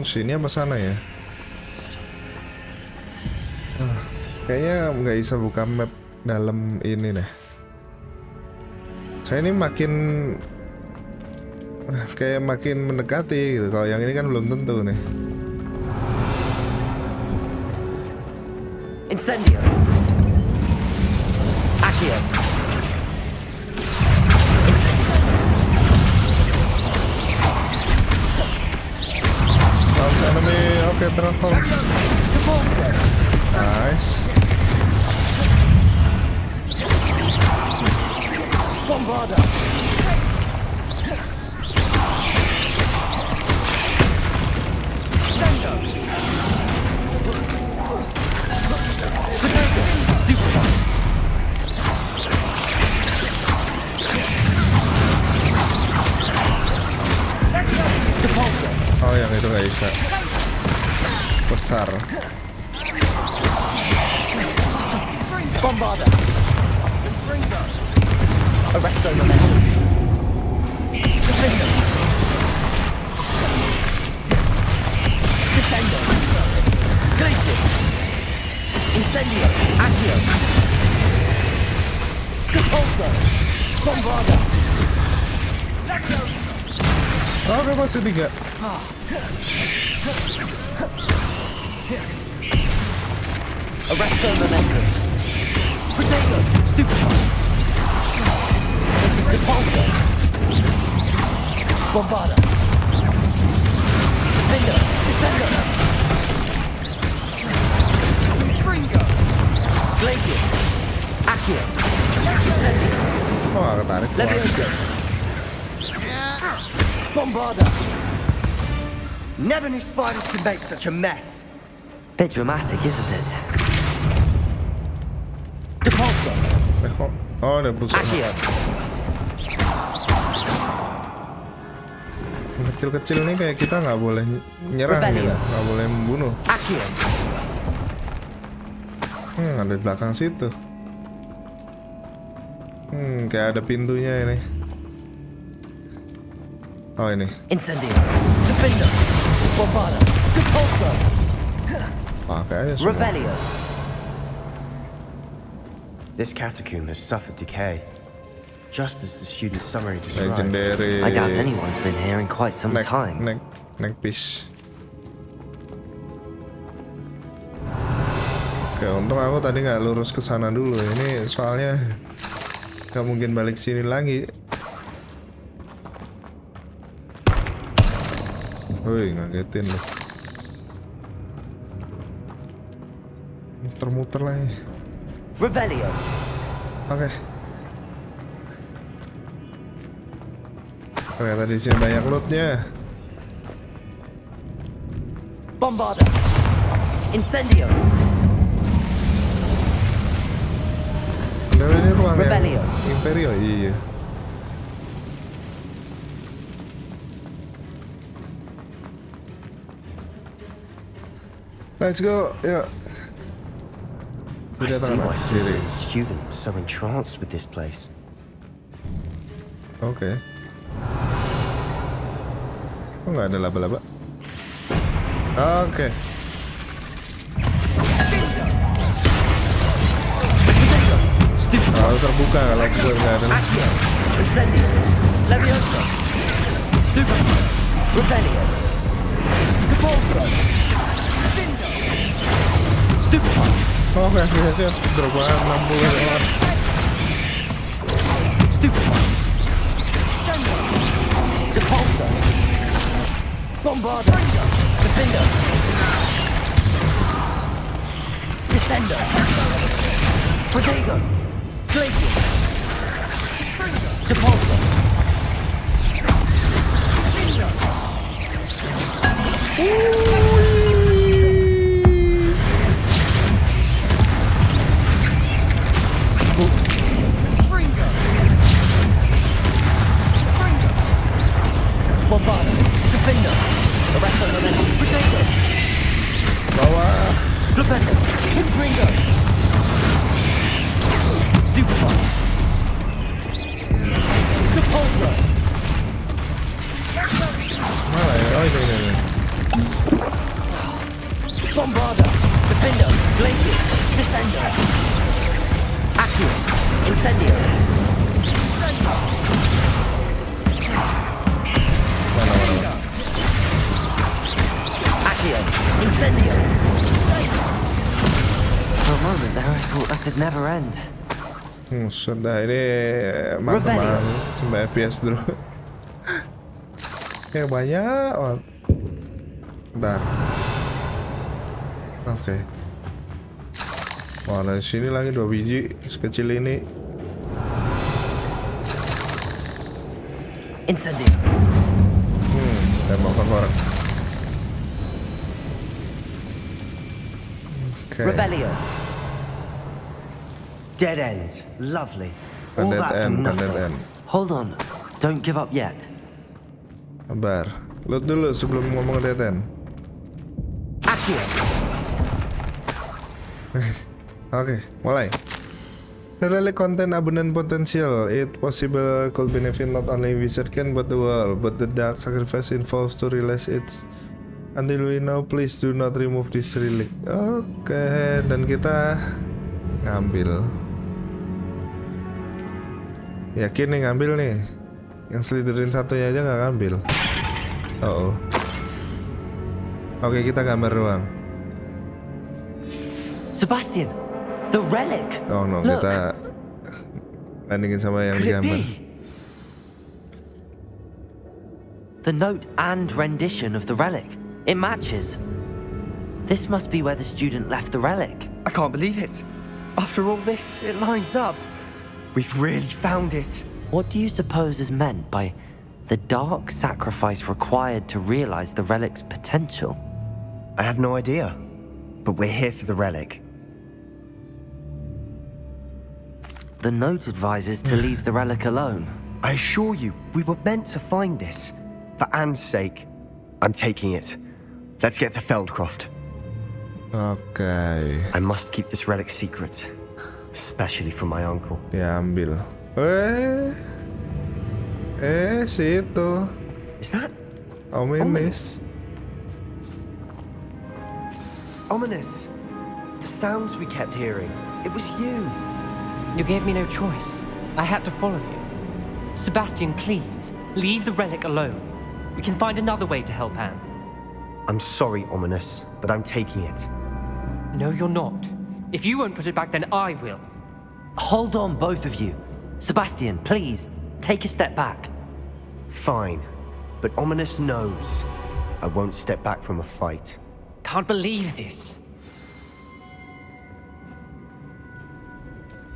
Sini apa sana ya? Kayaknya nggak bisa buka map dalam ini deh. Saya ini makin kayak makin mendekati gitu. Kalau yang ini kan belum tentu nih. Incendio. Accio. Launch enemy, oke, transform. Nice. Bombarda. Sendo. Potato. Stupefy. Depulsor. Oh, yang itu nggak bisa. Besar. Bombarda. Arresto momentum. Defender. Descendo. Glacis. Incendio. Accio. Depulsor. Bombarda. Oke, masih 3. Arresto momentum. Potato. Stupefy. Depulsor. Bombarda. Defender. Descendo. Fringo. Glacius. Accio. Incendio. Oh, ketarik. Leviosa. Bombarda. Never knew spiders could make such a mess. Bit dramatic, isn't it? Depulsor. Oh, ada busuk. Accio. Kecil-kecil nih kayak kita nggak boleh nyerang gitu, nggak boleh membunuh. Accio. Ada di belakang situ. Kayak ada pintunya ini. Oh, ini. Incendio. Defender. Bombarda. Depulsor. Pakai aja semua. Revelio. This catacomb has suffered decay, just as the student's summary described. Legendary. I doubt anyone's been here in quite some time. Neck piece. Oke, untung aku tadi nggak lurus ke sana dulu. Ini soalnya nggak mungkin balik sini lagi. Woi, ngagetin loh. Muter-muter lagi. Revelio. Oke. Ternyata di sini banyak lootnya. Bombarda. Incendio. Ini ruang Revelio. yang Imperio, iya. Let's go. Yuk. I Tidak see tahu why sendiri. the student was so entranced with this place. Oke. Oh, nggak ada laba-laba. Oke. Kalau terbuka, kalau nggak ada. Incendio. Leviosa. Stupefy. Rebellion. Depulso. Stupefy. Oh, akhirnya drop banget 60 orang. Stupefy. Depulso. Bombardo. Defender. Descendo. Protego. Glacier. Depulso. Bombardo. Defender. Arrest on the left. Protego. Bawah. Flipendo. Infringo. Stupefy. Depulso. Mana ya? Oh, ini. Bombardo. Defender. Glaciers. Descendo. Accio. Incendio. Accio. Incendio. For a moment there, I thought that would never end. Sudah ini mantap 9 FPS dulu. Kayak banyak banget. Bentar. Oke. Wah, dari sini lagi 2 biji sekecil ini. Incendio. Tembakan orang. Oke. Rebellion. Dead end. Lovely. All that for nothing. Hold on. Don't give up yet. Sabar. Load dulu sebelum ngomong dead end. Accio. Oke, mulai. The relic contain abundant potential. It possible could benefit not only Berserken but the world. But the dark sacrifice involves to realize it. Until we know, please do not remove this relic. Oke, dan kita ngambil. Yakin nih ngambil nih. Yang sliderin satunya aja nggak ngambil. Oh. Oke, kita gambar doang. Sebastian, the relic. Oh no, Look. kita bandingin sama yang Could it digambar. be? The note and rendition of the relic. It matches. This must be where the student left the relic. I can't believe it. After all this, it lines up. We've really found it. What do you suppose is meant by the dark sacrifice required to realize the relic's potential? I have no idea, but we're here for the relic. The note advises to leave the relic alone. I assure you, we were meant to find this. For Anne's sake, I'm taking it. Let's get to Feldcroft. Okay. I must keep this relic secret, especially from my uncle. Diambil. Situ. Is that ominous? Ominous. The sounds we kept hearing. It was you. You gave me no choice. I had to follow you. Sebastian, please, leave the relic alone. We can find another way to help Anne. I'm sorry, Ominous, but I'm taking it. No, you're not. If you won't put it back, then I will. Hold on, both of you. Sebastian, please, take a step back. Fine, but Ominous knows I won't step back from a fight. Can't believe this.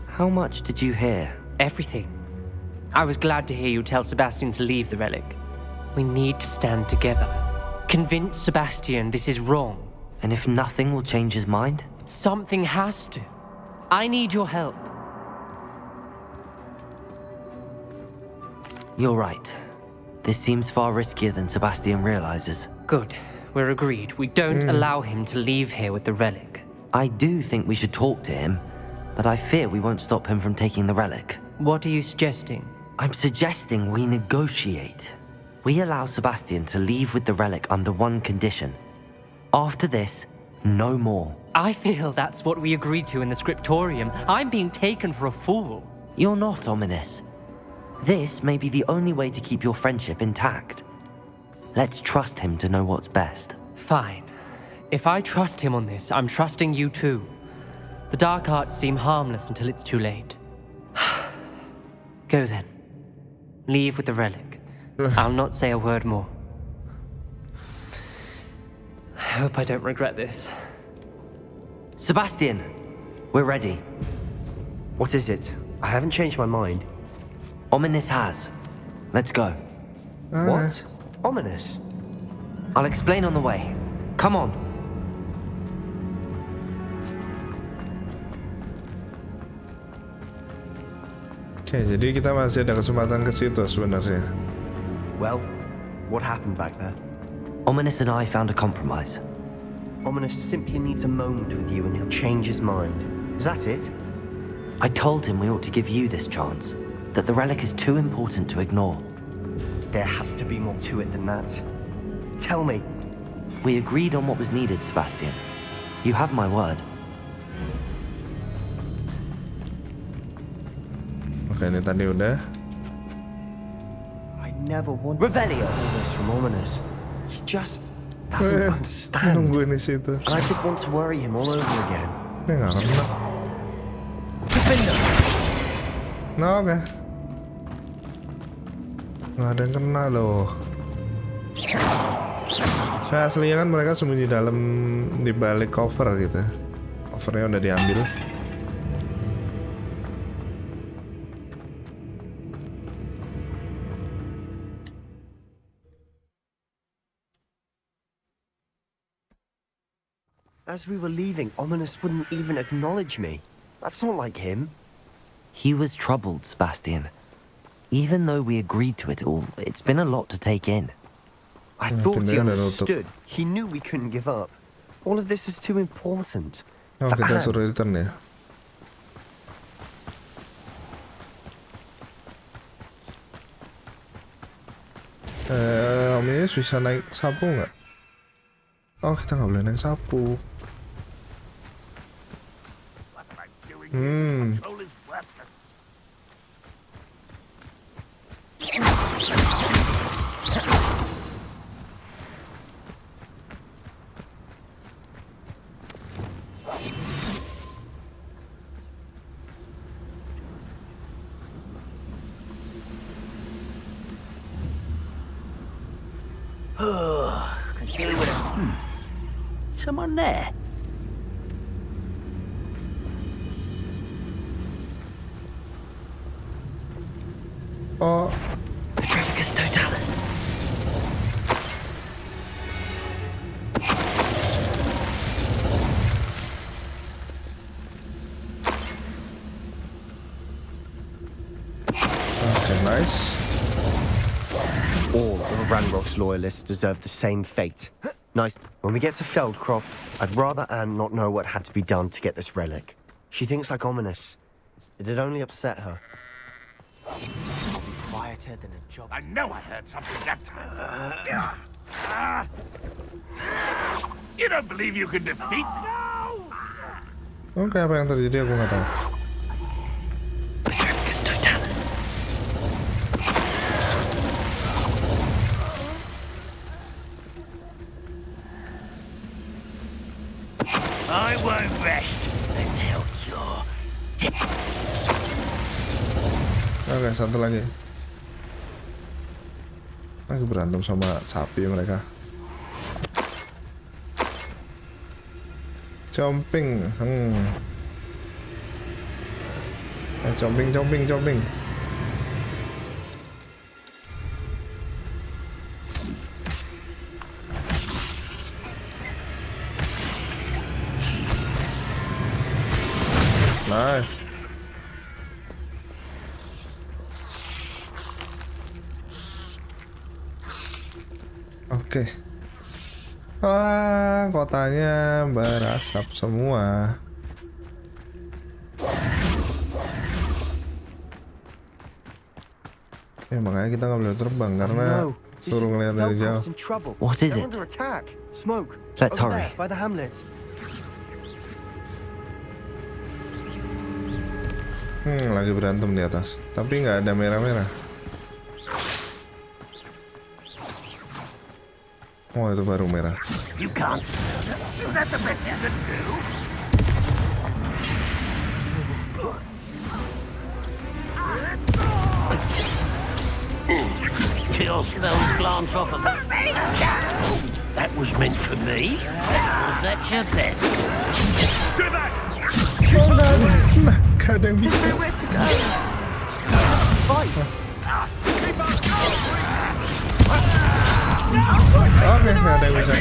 How much did you hear? Everything. I was glad to hear you tell Sebastian to leave the relic. We need to stand together. Convince Sebastian this is wrong. And if nothing will change his mind? Something has to. I need your help. You're right. This seems far riskier than Sebastian realizes. Good. we're agreed. We don't allow him to leave here with the relic. I do think we should talk to him, but I fear we won't stop him from taking the relic. What are you suggesting? I'm suggesting we negotiate. We allow Sebastian to leave with the relic under one condition. After this, no more. I feel that's what we agreed to in the scriptorium. I'm being taken for a fool. You're not, Ominous. This may be the only way to keep your friendship intact. Let's trust him to know what's best. Fine. If I trust him on this, I'm trusting you too. The dark arts seem harmless until it's too late. Go then. Leave with the relic. I'll not say a word more. I hope I don't regret this. Sebastian, we're ready. What is it? I haven't changed my mind. Ominous has. Let's go. What? Ominous? I'll explain on the way. Come on. Oke, jadi kita masih ada kesempatan ke situ sebenarnya. Well, what happened back there? Ominous and I found a compromise. Ominous simply needs a moment with you and he'll change his mind. Is that it? I told him we ought to give you this chance, that the relic is too important to ignore. There has to be more to it than that. Tell me. We agreed on what was needed, Sebastian. You have my word. Oke, ini tadi udah. I never wanted all this from Ominous. He just doesn't understand. Nungguin di situ. And I didn't want to worry him all over again. Nggak kena. Nah, oke. Nggak ada yang kena loh. Saya aslinya kan mereka sembunyi di balik cover gitu. Covernya udah diambil. As we were leaving, Ominous wouldn't even acknowledge me. That's not like him. He was troubled, Sebastian. Even though we agreed to it all, it's been a lot to take in. I thought he understood. He knew we couldn't give up. All of this is too important. Oh, kita suruh return ya. Ominous bisa naik sapu nggak? Oh, kita nggak boleh naik sapu. Could do with it. Someone there? Oh. Petrificus totalis. Okay, nice. All of Ranrock's loyalists deserve the same fate. Nice. When we get to Feldcroft, I'd rather Anne not know what had to be done to get this relic. She thinks like Ominous. It'd only upset her. Quieter than a job. I know I heard something that time. You don't believe you can defeat me? Oke, apa yang terjadi aku nggak tahu. Petrificus totalis. I won't rest until you're dead. Oke, satu lagi. Lagi berantem sama sapi mereka. Jumping. Jumping. Nice. Oke. Ah, kotanya berasap semua. Makanya kita nggak boleh terbang karena suruh ngeliat dari jauh. What is it? Let's hurry. Lagi berantem di atas, tapi nggak ada merah-merah. Oh, itu baru merah. You can't. Is that the best you can do? Kill spells glance off of me. That was meant for me. Was that your best? Stay back! Gak ada yang bisa. Where to go? Fight! Oke, gak ada yang bisa.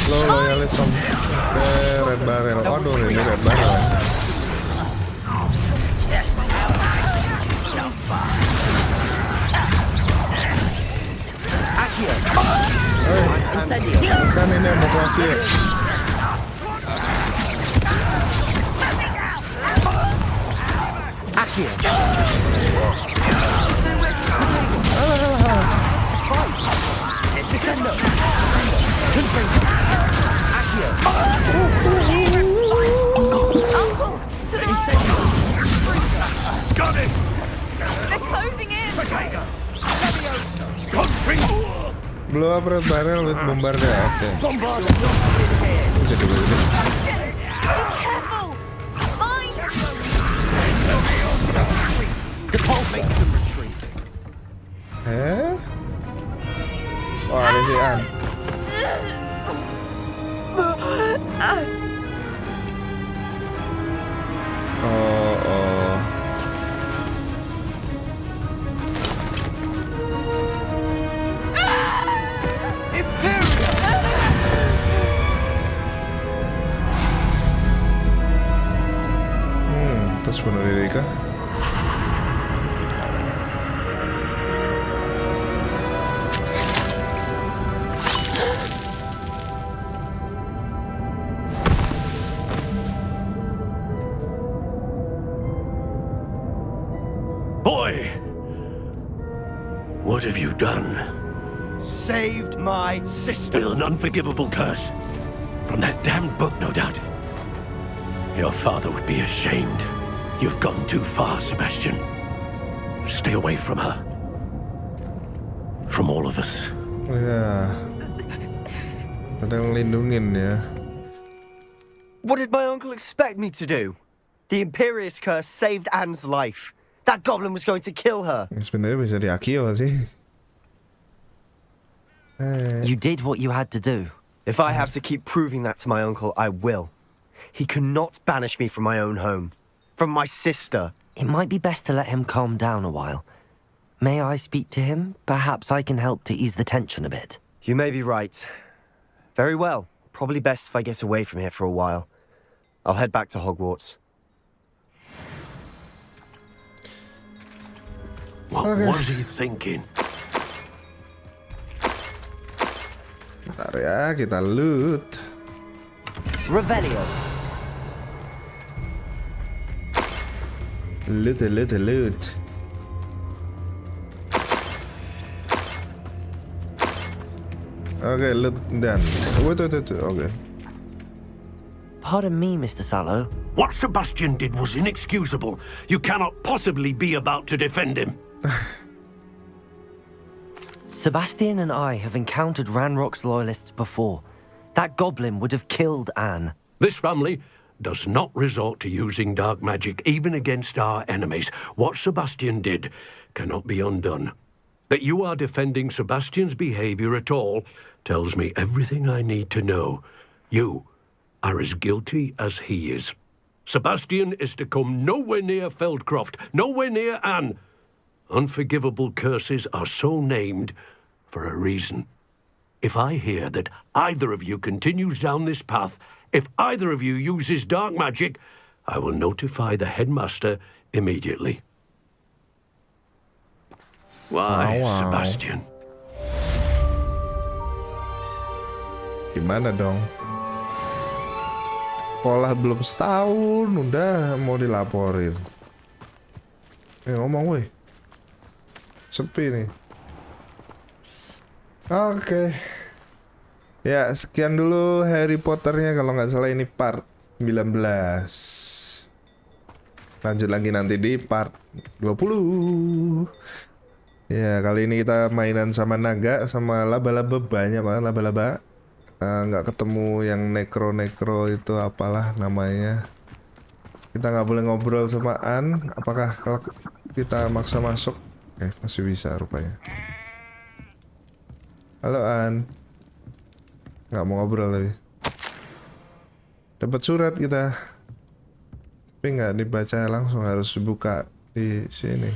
Lo loyalis sama red barrel. Aduh, ini red barrel. Kan ini yang mau kuatir. Got it! They're closing in! Blow up red barrel with bombardier. Oke. Jadi begini. Oh, ada si An. Oh. Terus bunuh diri kah? Boy! What have you done? Saved my sister. With an unforgivable curse. From that damned book, no doubt. Your father would be ashamed. You've gone too far, Sebastian. Stay away from her. From all of us. Ya. Ada yang lindungin ya. What did my uncle expect me to do? The Imperious curse saved Anne's life. That goblin was going to kill her. Sebenarnya bisa diakio sih. You did what you had to do. If I have to keep proving that to my uncle, I will. He cannot banish me from my own home. From my sister. It might be best to let him calm down a while. May I speak to him? Perhaps I can help to ease the tension a bit. You may be right. Very well. Probably best if I get away from here for a while. I'll head back to Hogwarts. What was he thinking? Bentar ya, kita loot. Revelio. Loot. Okay, loot done. Wait. Okay. Pardon me, Mr. Sallow. What Sebastian did was inexcusable. You cannot possibly be about to defend him. Sebastian and I have encountered Ranrock's loyalists before. That goblin would have killed Anne. This family does not resort to using dark magic, even against our enemies. What Sebastian did cannot be undone. That you are defending Sebastian's behavior at all tells me everything I need to know. You are as guilty as he is. Sebastian is to come nowhere near Feldcroft, nowhere near Anne. Unforgivable curses are so named for a reason. If I hear that either of you continues down this path, if either of you uses dark magic, I will notify the headmaster immediately. Why, Wow. Sebastian? Gimana dong? Sekolah belum setahun, udah mau dilaporin. Ngomong woi. Sepi nih. Oke. Ya, sekian dulu Harry Potternya, kalau nggak salah ini part 19. Lanjut lagi nanti di part 20. Ya, kali ini kita mainan sama naga, sama laba-laba, banyak banget laba-laba. Nggak ketemu yang nekro-nekro itu apalah namanya. Kita nggak boleh ngobrol sama An. Apakah kalau kita maksa masuk? Masih bisa rupanya. Halo An. Nggak mau ngobrol tapi. Dapat surat kita. Tapi nggak dibaca langsung, harus dibuka di sini.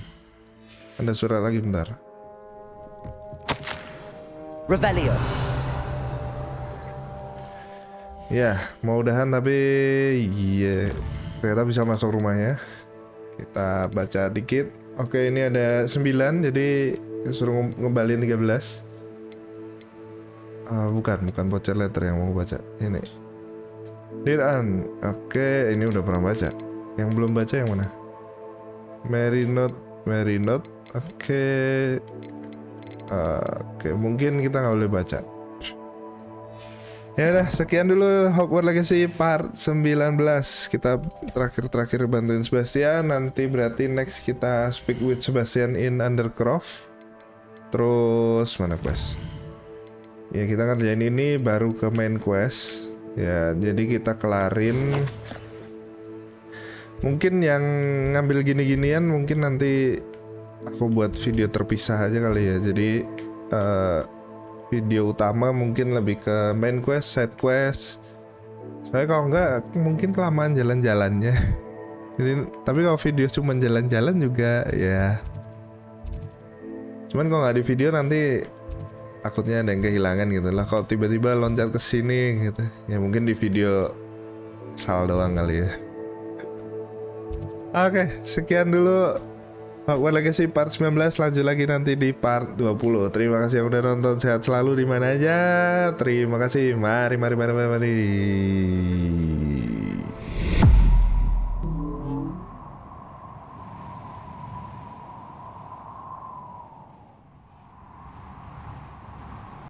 Ada surat lagi, bentar. Revelio. Ya, mau udahan tapi iya, ternyata bisa masuk rumahnya. Kita baca dikit. Oke, ini ada 9, jadi suruh ngebalin 13. Bukan voucher letter yang mau baca. Ini Dear Anne. Oke, ini udah pernah baca. Yang belum baca yang mana? Mary Note. Oke, mungkin kita nggak boleh baca. Ya udah, sekian dulu Hogwarts Legacy part 19. Kita terakhir bantuin Sebastian. Nanti berarti next kita speak with Sebastian in Undercroft. Terus mana quest? Ya, kita ngerjain ini baru ke main quest. Ya, jadi kita kelarin. Mungkin yang ngambil gini-ginian mungkin nanti aku buat video terpisah aja kali ya. Jadi video utama mungkin lebih ke main quest, side quest. Saya kalau enggak mungkin kelamaan jalan-jalannya. Jadi, tapi kalau video cuma jalan-jalan juga ya. Cuman kalau nggak di video nanti takutnya ada yang kehilangan gitu lah. Kalau tiba-tiba loncat ke sini gitu, ya mungkin di video sal doang kali ya. Oke, sekian dulu Hogwarts Legacy part 19. Lanjut lagi nanti di part 20. Terima kasih yang udah nonton. Sehat selalu di mana aja. Terima kasih. Mari.